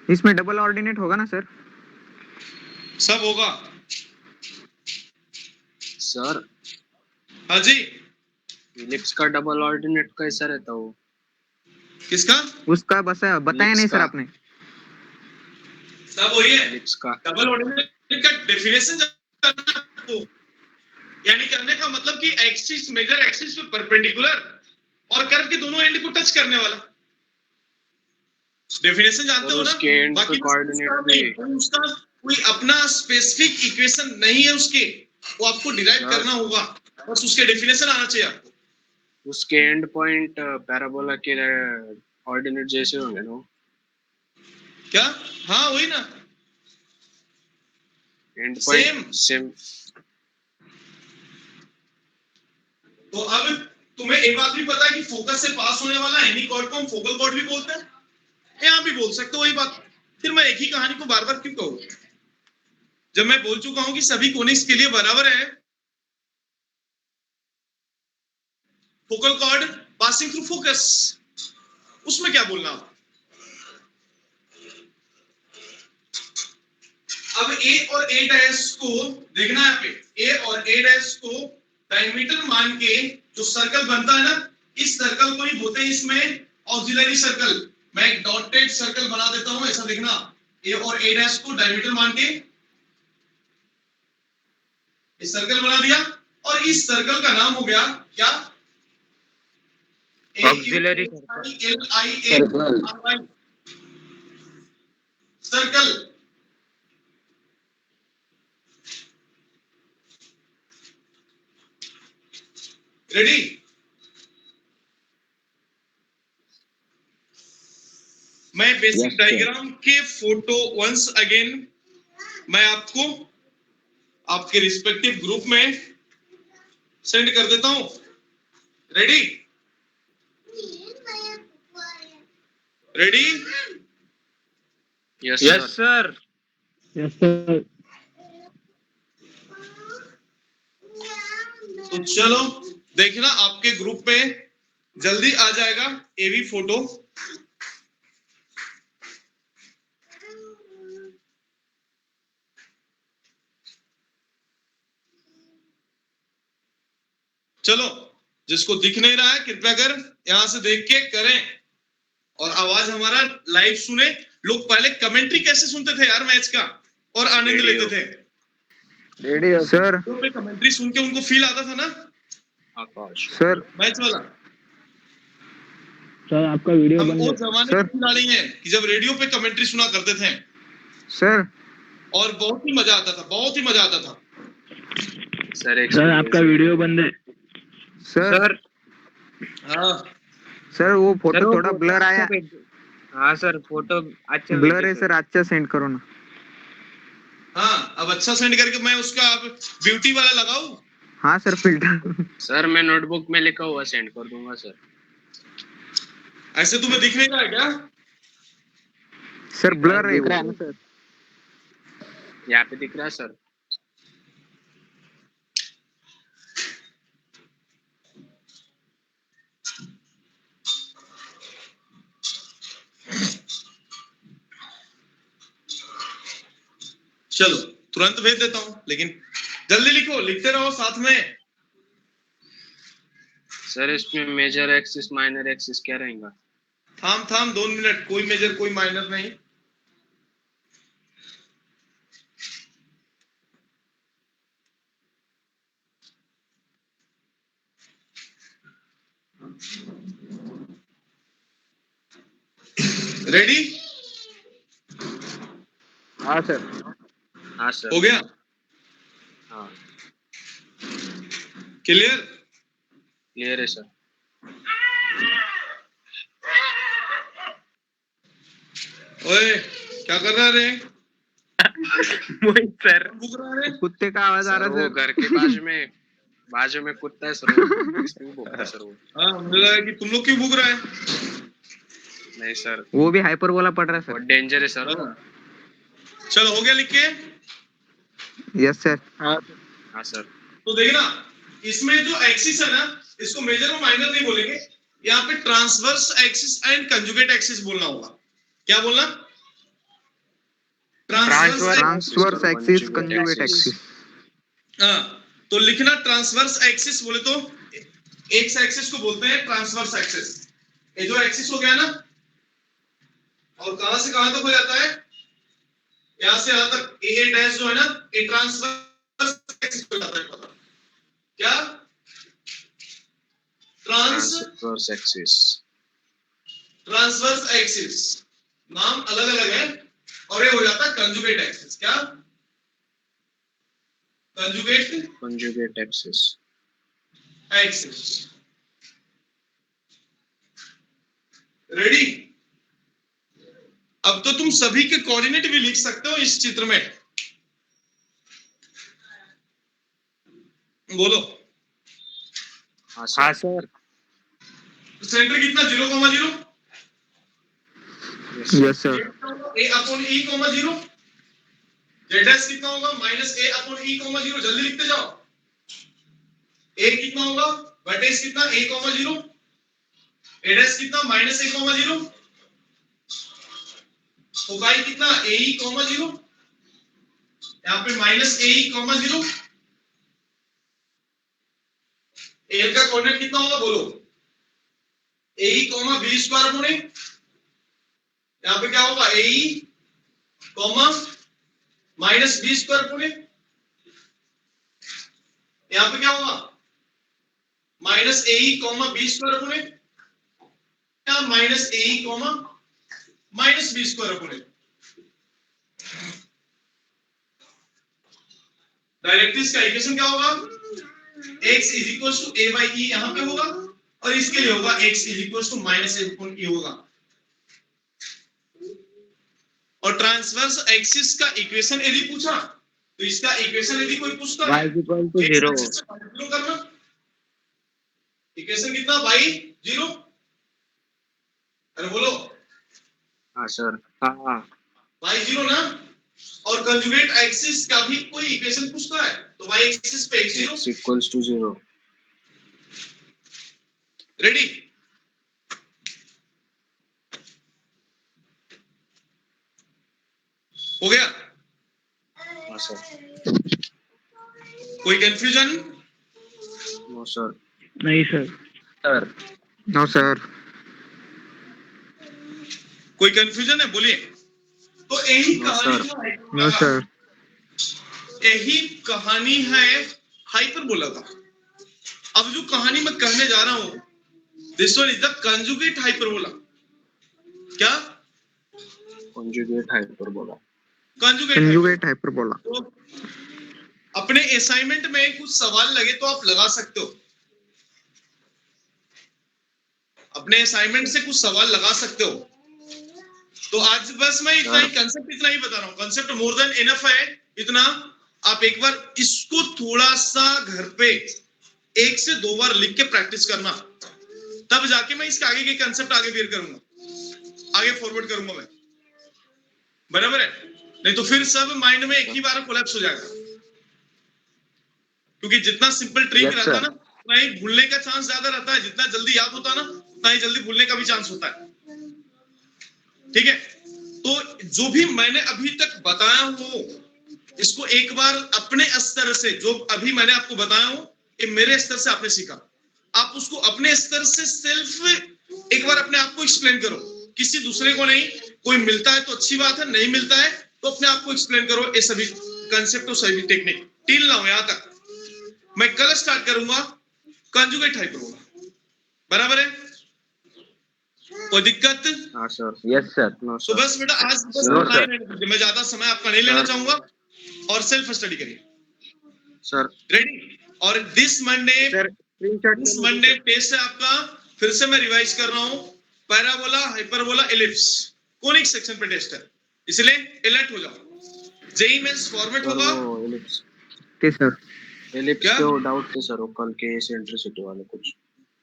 इसमें डबल ऑर्डिनेट होगा ना सर? सब होगा सर हाँ जी। इलिप्स का डबल ऑर्डिनेट कैसा रहता वो? किसका, उसका बताया नहीं सर आपने। सब वही है। इलिप्स का डबल ऑर्डिनेट का डेफिनेशन जानना है आपको, यानी करने का मतलब कि एक्सिस, मेजर एक्सिस पे परपेंडिकुलर और कर्व के दोनों एंड को टच करने वाला। डेफिनेशन जानते हो ना, उसके एंड पे बाकी कोऑर्डिनेट उसका भी नहीं, उसका कोई अपना स्पेसिफिक इक्वेशन नहीं है उसके, वो आपको डिराइव हाँ। करना होगा, बस उसके डेफिनेशन आना चाहिए आपको। उसके एंड पॉइंट पैराबोला के ऑर्डिनेट जैसे होंगे ना? क्या, हाँ वही ना, एंड सेम। Point same. तो अब तुम्हें एक बात भी पता है कि फोकस से पास होने वाला एनी कॉर्ड को हम फोकल कॉर्ड भी बोलते हैं, यहाँ भी बोल सकते हो वही बात। फिर मैं एक ही कहानी को बार बार क्यों कहूँ, जब मैं बोल चुका हूं कि सभी कोनिक्स के लिए बराबर है focal cord passing through focus, उसमें क्या बोलना। अब ए और ए डैश को देखना है, पे ए और ए डैश को डायमीटर मान के जो सर्कल बनता है ना, इस सर्कल को ही बोलते हैं इसमें ऑक्सिलरी सर्कल। मैं एक डॉटेड सर्कल बना देता हूं, ऐसा देखना, ए और ए डैश को डायमीटर मान के इस सर्कल बना दिया, और इस सर्कल का नाम हो गया क्या? Auxiliary circle. रेडी? मैं बेसिक डायग्राम के फोटो वंस अगेन मैं आपको आपके रिस्पेक्टिव ग्रुप में सेंड कर देता हूं। Ready? Ready? Yes yes sir. Sir. तो चलो देखना आपके ग्रुप में जल्दी आ जाएगा एवी फोटो। चलो, जिसको दिख नहीं रहा है कृपया कर यहां से देख के करें और आवाज हमारा लाइव सुने। लोग पहले कमेंट्री कैसे सुनते थे यार मैच का और आनंद लेते थे। Ready sir. कमेंट्री सुन के उनको फील आता था ना आकाश सर मैच वाला। सर आपका वीडियो हम बंद वो है। जमाने सर। की खिलाड़ी हैं कि जब रेडियो पे कमेंट्री सुना करते थे सर और बहुत ही मजा आता था, बहुत ही मजा आता था। सर एक सर आपका वीडियो बंद है। सर हाँ सर वो सर फोटो वो थोड़ा ब्लर आया। हाँ सर फोटो अच्छा ब्लर है सर, अच्छा सेंड करो ना। हाँ, अब अच्छा सेंड करके मैं उसका अब ब्यूटी वाला लगाऊं। हाँ सर फिल्टर। सर मैं नोटबुक में लिखा हुआ सेंड कर दूंगा सर। ऐसे तुम्हें दिखने का है क्या? सर ब्लर है दिख वो। रहा है ना सर? यहाँ पे दिख रहा है सर। चलो तुरंत भेज देता हूं, लेकिन जल्दी लिखो, लिखते रहो साथ में। सर इसमें मेजर एक्सिस माइनर एक्सिस क्या रहेगा? थाम थाम 2 मिनट, कोई मेजर कोई माइनर नहीं। रेडी? हाँ सर। हाँ सर। हो गया? हाँ क्लियर? क्लियर है सर। ओए क्या कर रहा है रे? मोहित सर भूख रहा है? कुत्ते का आवाज आ सर रहा वो है घर के बाजू में कुत्ता है सर, वो इसलिए भूखता है सर वो। हाँ, मुझे लगा कि तुम लोग क्यों भूख रहा है। नहीं सर वो भी हाइपर बोला पड़ रहा है बहुत सर। डेंजर है सर वो। चलो हो गया लिख के? Yes sir. हाँ सर। तो देखना, इसमें जो एक्सिस है ना, इसको मेजर और माइनर नहीं बोलेंगे, यहाँ पे transverse axis and conjugate axis बोलना होगा। क्या बोलना? Transverse axis conjugate axis. हाँ, तो लिखना ट्रांसवर्स एक्सिस बोले तो एक्स एक्सिस को बोलते हैं ट्रांसवर्स एक्सिस। ये जो एक्सिस हो गया ना, और कहां से कहां तक हो जाता है, यहां से यहां तक ए डैश जो है ना, ये ट्रांसवर्स एक्सिस हो जाता है। क्या? Transverse axis. ट्रांसवर्स एक्सिस नाम अलग अलग है, और ये हो जाता है कंजुगेट एक्सिस। क्या? Conjugate axis. एक्सिस। रेडी? अब तो तुम सभी के कोऑर्डिनेट भी लिख सकते हो इस चित्र में। बोलो। हाँ हाँ सर। सर सेंटर कितना? 0,0। Yes sir. A upon e comma 0। Z s कितना होगा? Minus a upon e comma 0। जल्दी लिखते जाओ। ए कितना होगा? वर्टेक्स कितना? A comma 0। ए डैश कितना? Minus a comma 0। फोकाई कितना? A e comma 0। यहाँ पे minus a e comma 0। L का कोऑर्डिनेट कितना होगा बोलो, a comma b square upon a, यहाँ पे क्या होगा a comma minus b square upon a, यहाँ पे क्या होगा minus a comma b square upon a, या minus a comma minus b square upon a. Directrix का इक्वेशन क्या होगा, x is equal to a by e यहाँ पे होगा, और इसके लिए होगा x is equal to minus a अपॉन e होगा। और ट्रांसवर्स एक्सिस का इक्वेशन यदि पूछा तो इसका इक्वेशन यदि कोई पूछता y है is equal to 0 0 करना, इक्वेशन कितना y 0, अरे बोलो हाँ सर, हाँ y 0 ना, और कंजुगेट एक्सिस का भी कोई इक्वेशन पूछता है तो y एक्सिस पे x 0 x equals to 0। Ready. हो गया, हाँ सर, कोई कंफ्यूजन, नो सर, नहीं सर सर नो सर कोई कंफ्यूजन है बोलिए। तो यही No, कहानी है, नो सर यही कहानी है हाइपरबोला का। अब जो कहानी मैं कहने जा रहा हूं, this one is the conjugate hyperbola. क्या conjugate hyperbola, conjugate conjugate hyperbola. तो अपने असाइनमेंट में कुछ सवाल लगे तो आप लगा सकते हो, अपने असाइनमेंट से कुछ सवाल लगा सकते हो। तो आज बस मैं इतना ही कंसेप्ट इतना ही बता रहा हूँ, कंसेप्ट मोर देन इनफ है इतना। आप एक बार इसको थोड़ा सा घर पे 1 से 2 बार लिख के प्रैक्टिस करना, तब जाके मैं इसके आगे के कंसेप्ट आगे क्लियर करूंगा, आगे फॉरवर्ड करूंगा मैं, बराबर है। नहीं तो फिर सब माइंड में एक ही बार कोलैप्स हो जाएगा, क्योंकि जितना सिंपल ट्रिक Yes, रहता है sir. ना, उतना ही भूलने का चांस ज्यादा रहता है, जितना जल्दी याद होता है ना उतना ही जल्दी भूलने का भी चांस होता है। ठीक है, तो जो भी मैंने अभी तक बताया हूं इसको एक बार अपने स्तर से, जो अभी मैंने आपको बताया हूं ये मेरे स्तर से आपने सीखा, आप उसको अपने स्तर से सेल्फ एक बार अपने आप को एक्सप्लेन करो, किसी दूसरे को नहीं। कोई मिलता है तो अच्छी बात है, नहीं मिलता है तो अपने आप को एक्सप्लेन करो ये सभी कंसेप्ट और सभी टेक्निक। टील ना हो यहां तक, मैं कल स्टार्ट करूंगा कंजुगेट हाइपरबोला, बराबर है, कोई दिक्कत? हाँ सर, यस सर नो तो सर, बस बेटा आज बस No, इतना ही रहने, मैं ज्यादा समय आपका नहीं लेना चाहूंगा, और सेल्फ स्टडी करिए, सर, रेडी। और दिस मंडे टेस्ट है आपका, फिर से मैं रिवाइज कर रहा हूं, parabola hyperbola ellipse conic section पे टेस्ट है, इसलिए अलर्ट हो जाओ। जेई मेंस फॉर्मेट होगा, वो एलिप्स, ओके सर एलिप्स क्या? के वो डाउट थे सर, वो कल के सेंट्रिसिटी वाले कुछ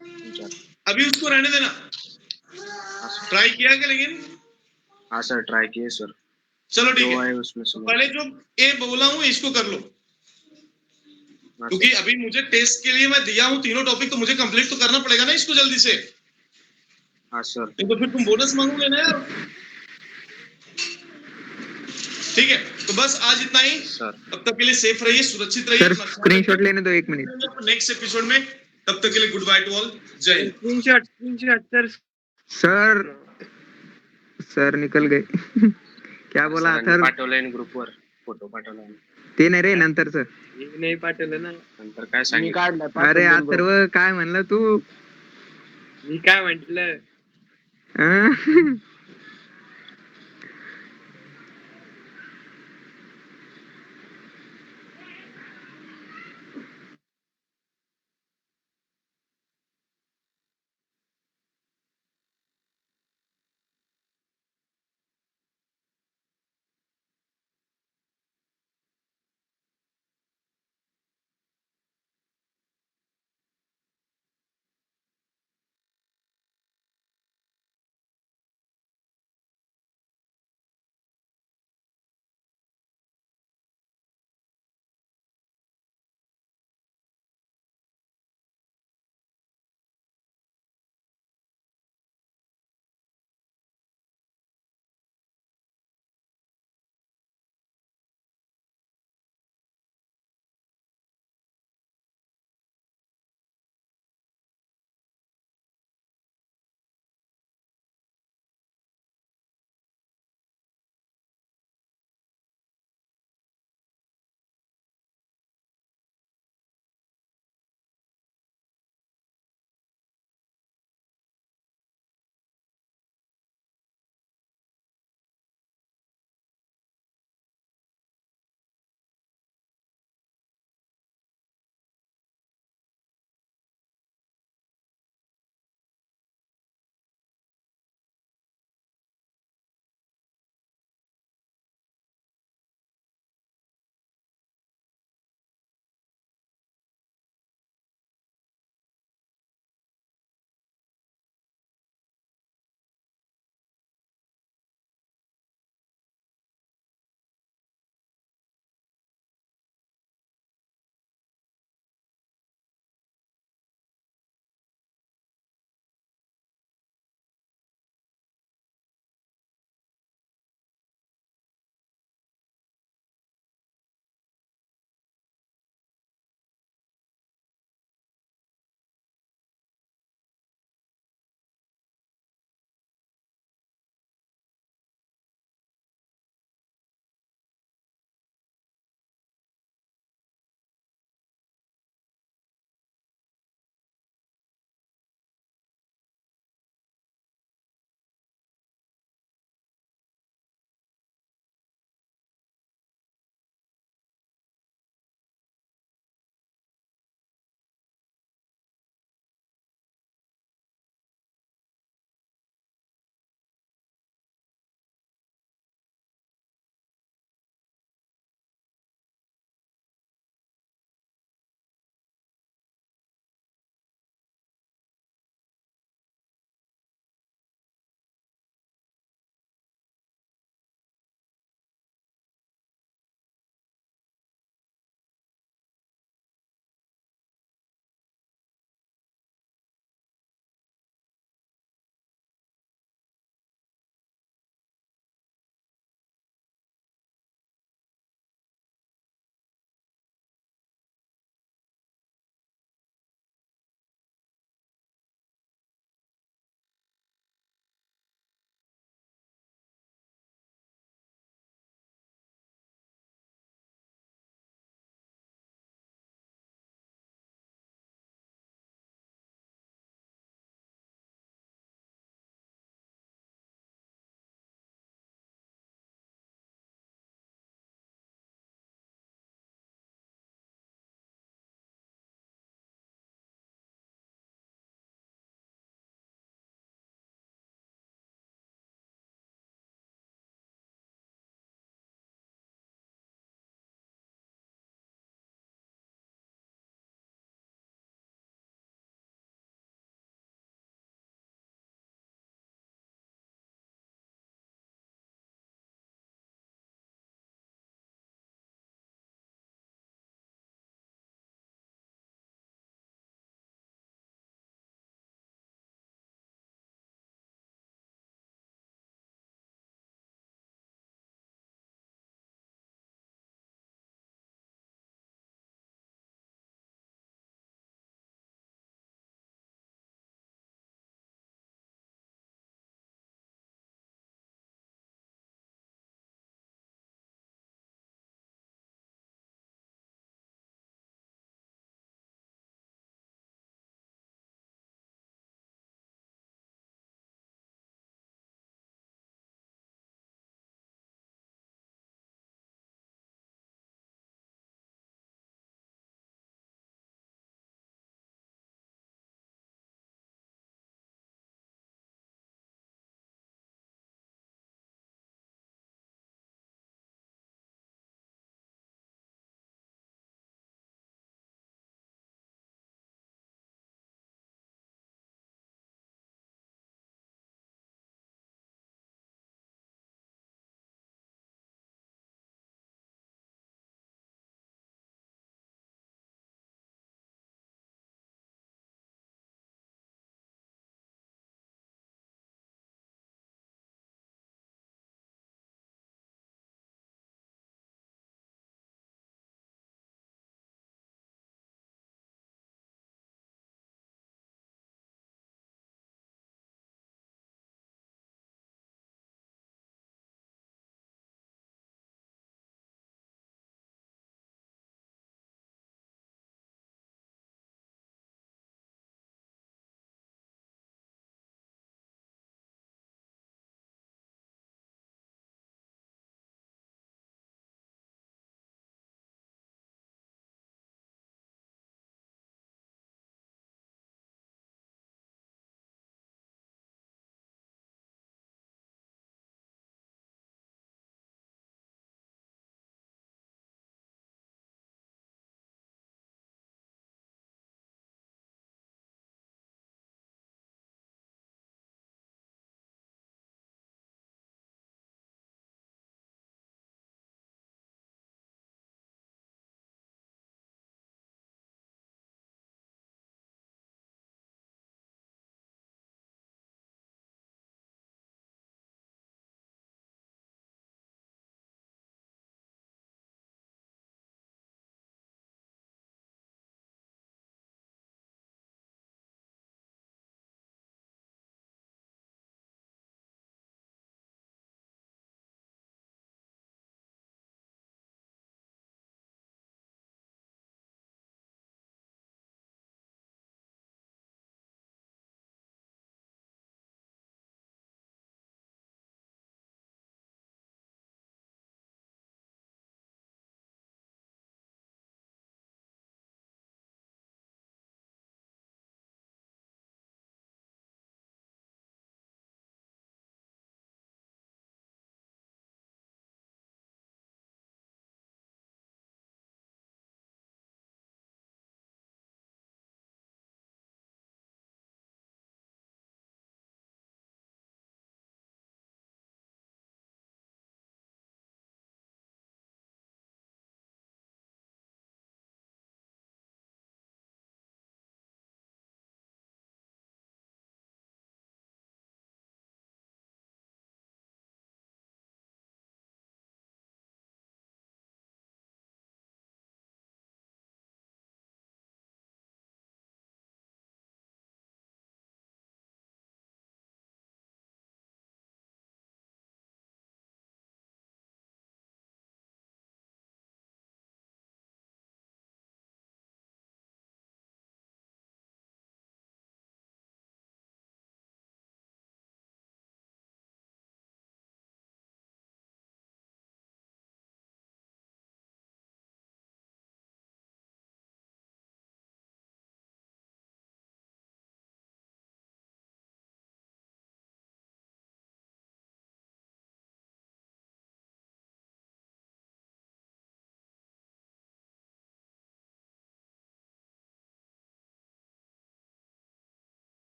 विचार। अभी उसको रहने देना, हाँ सर, ट्राई किया क्या लेकिन? हाँ सर, ट्राई किए सर, चलो ठीक जो है, आए उसमें से पहले जो ए बोला हूं इसको कर लो, हाँ क्योंकि सर, अभी मुझे टेस्ट के लिए मैं दिया हूं तीनों टॉपिक, तो मुझे कंप्लीट तो करना पड़ेगा ना इसको जल्दी से, हाँ सर, नहीं तो फिर तुम बोनस मांगोगे ना यार। ठीक है, तो बस आज इतना ही, सर, तब तक के लिए सेफ रहिए, सुरक्षित सर रहिए, स्क्रीनशॉट लेने दो 1 मिनट। नेक्स्ट एपिसोड में, तब तक के लिए गुड बाय टू ऑल, जय हिंद। स्क्रीनशॉट सर सर निकल गए क्या बोला सरांनी सर? पाठवलंय ग्रुपवर, फोटो पाठवलाय, ते नाही रे नंतरच। नाही पाठवलं ना, नंतर काय मी सांगितलं? काढलाय अरे अथर्व काय म्हणलं तू? मी काय म्हंटल? अं?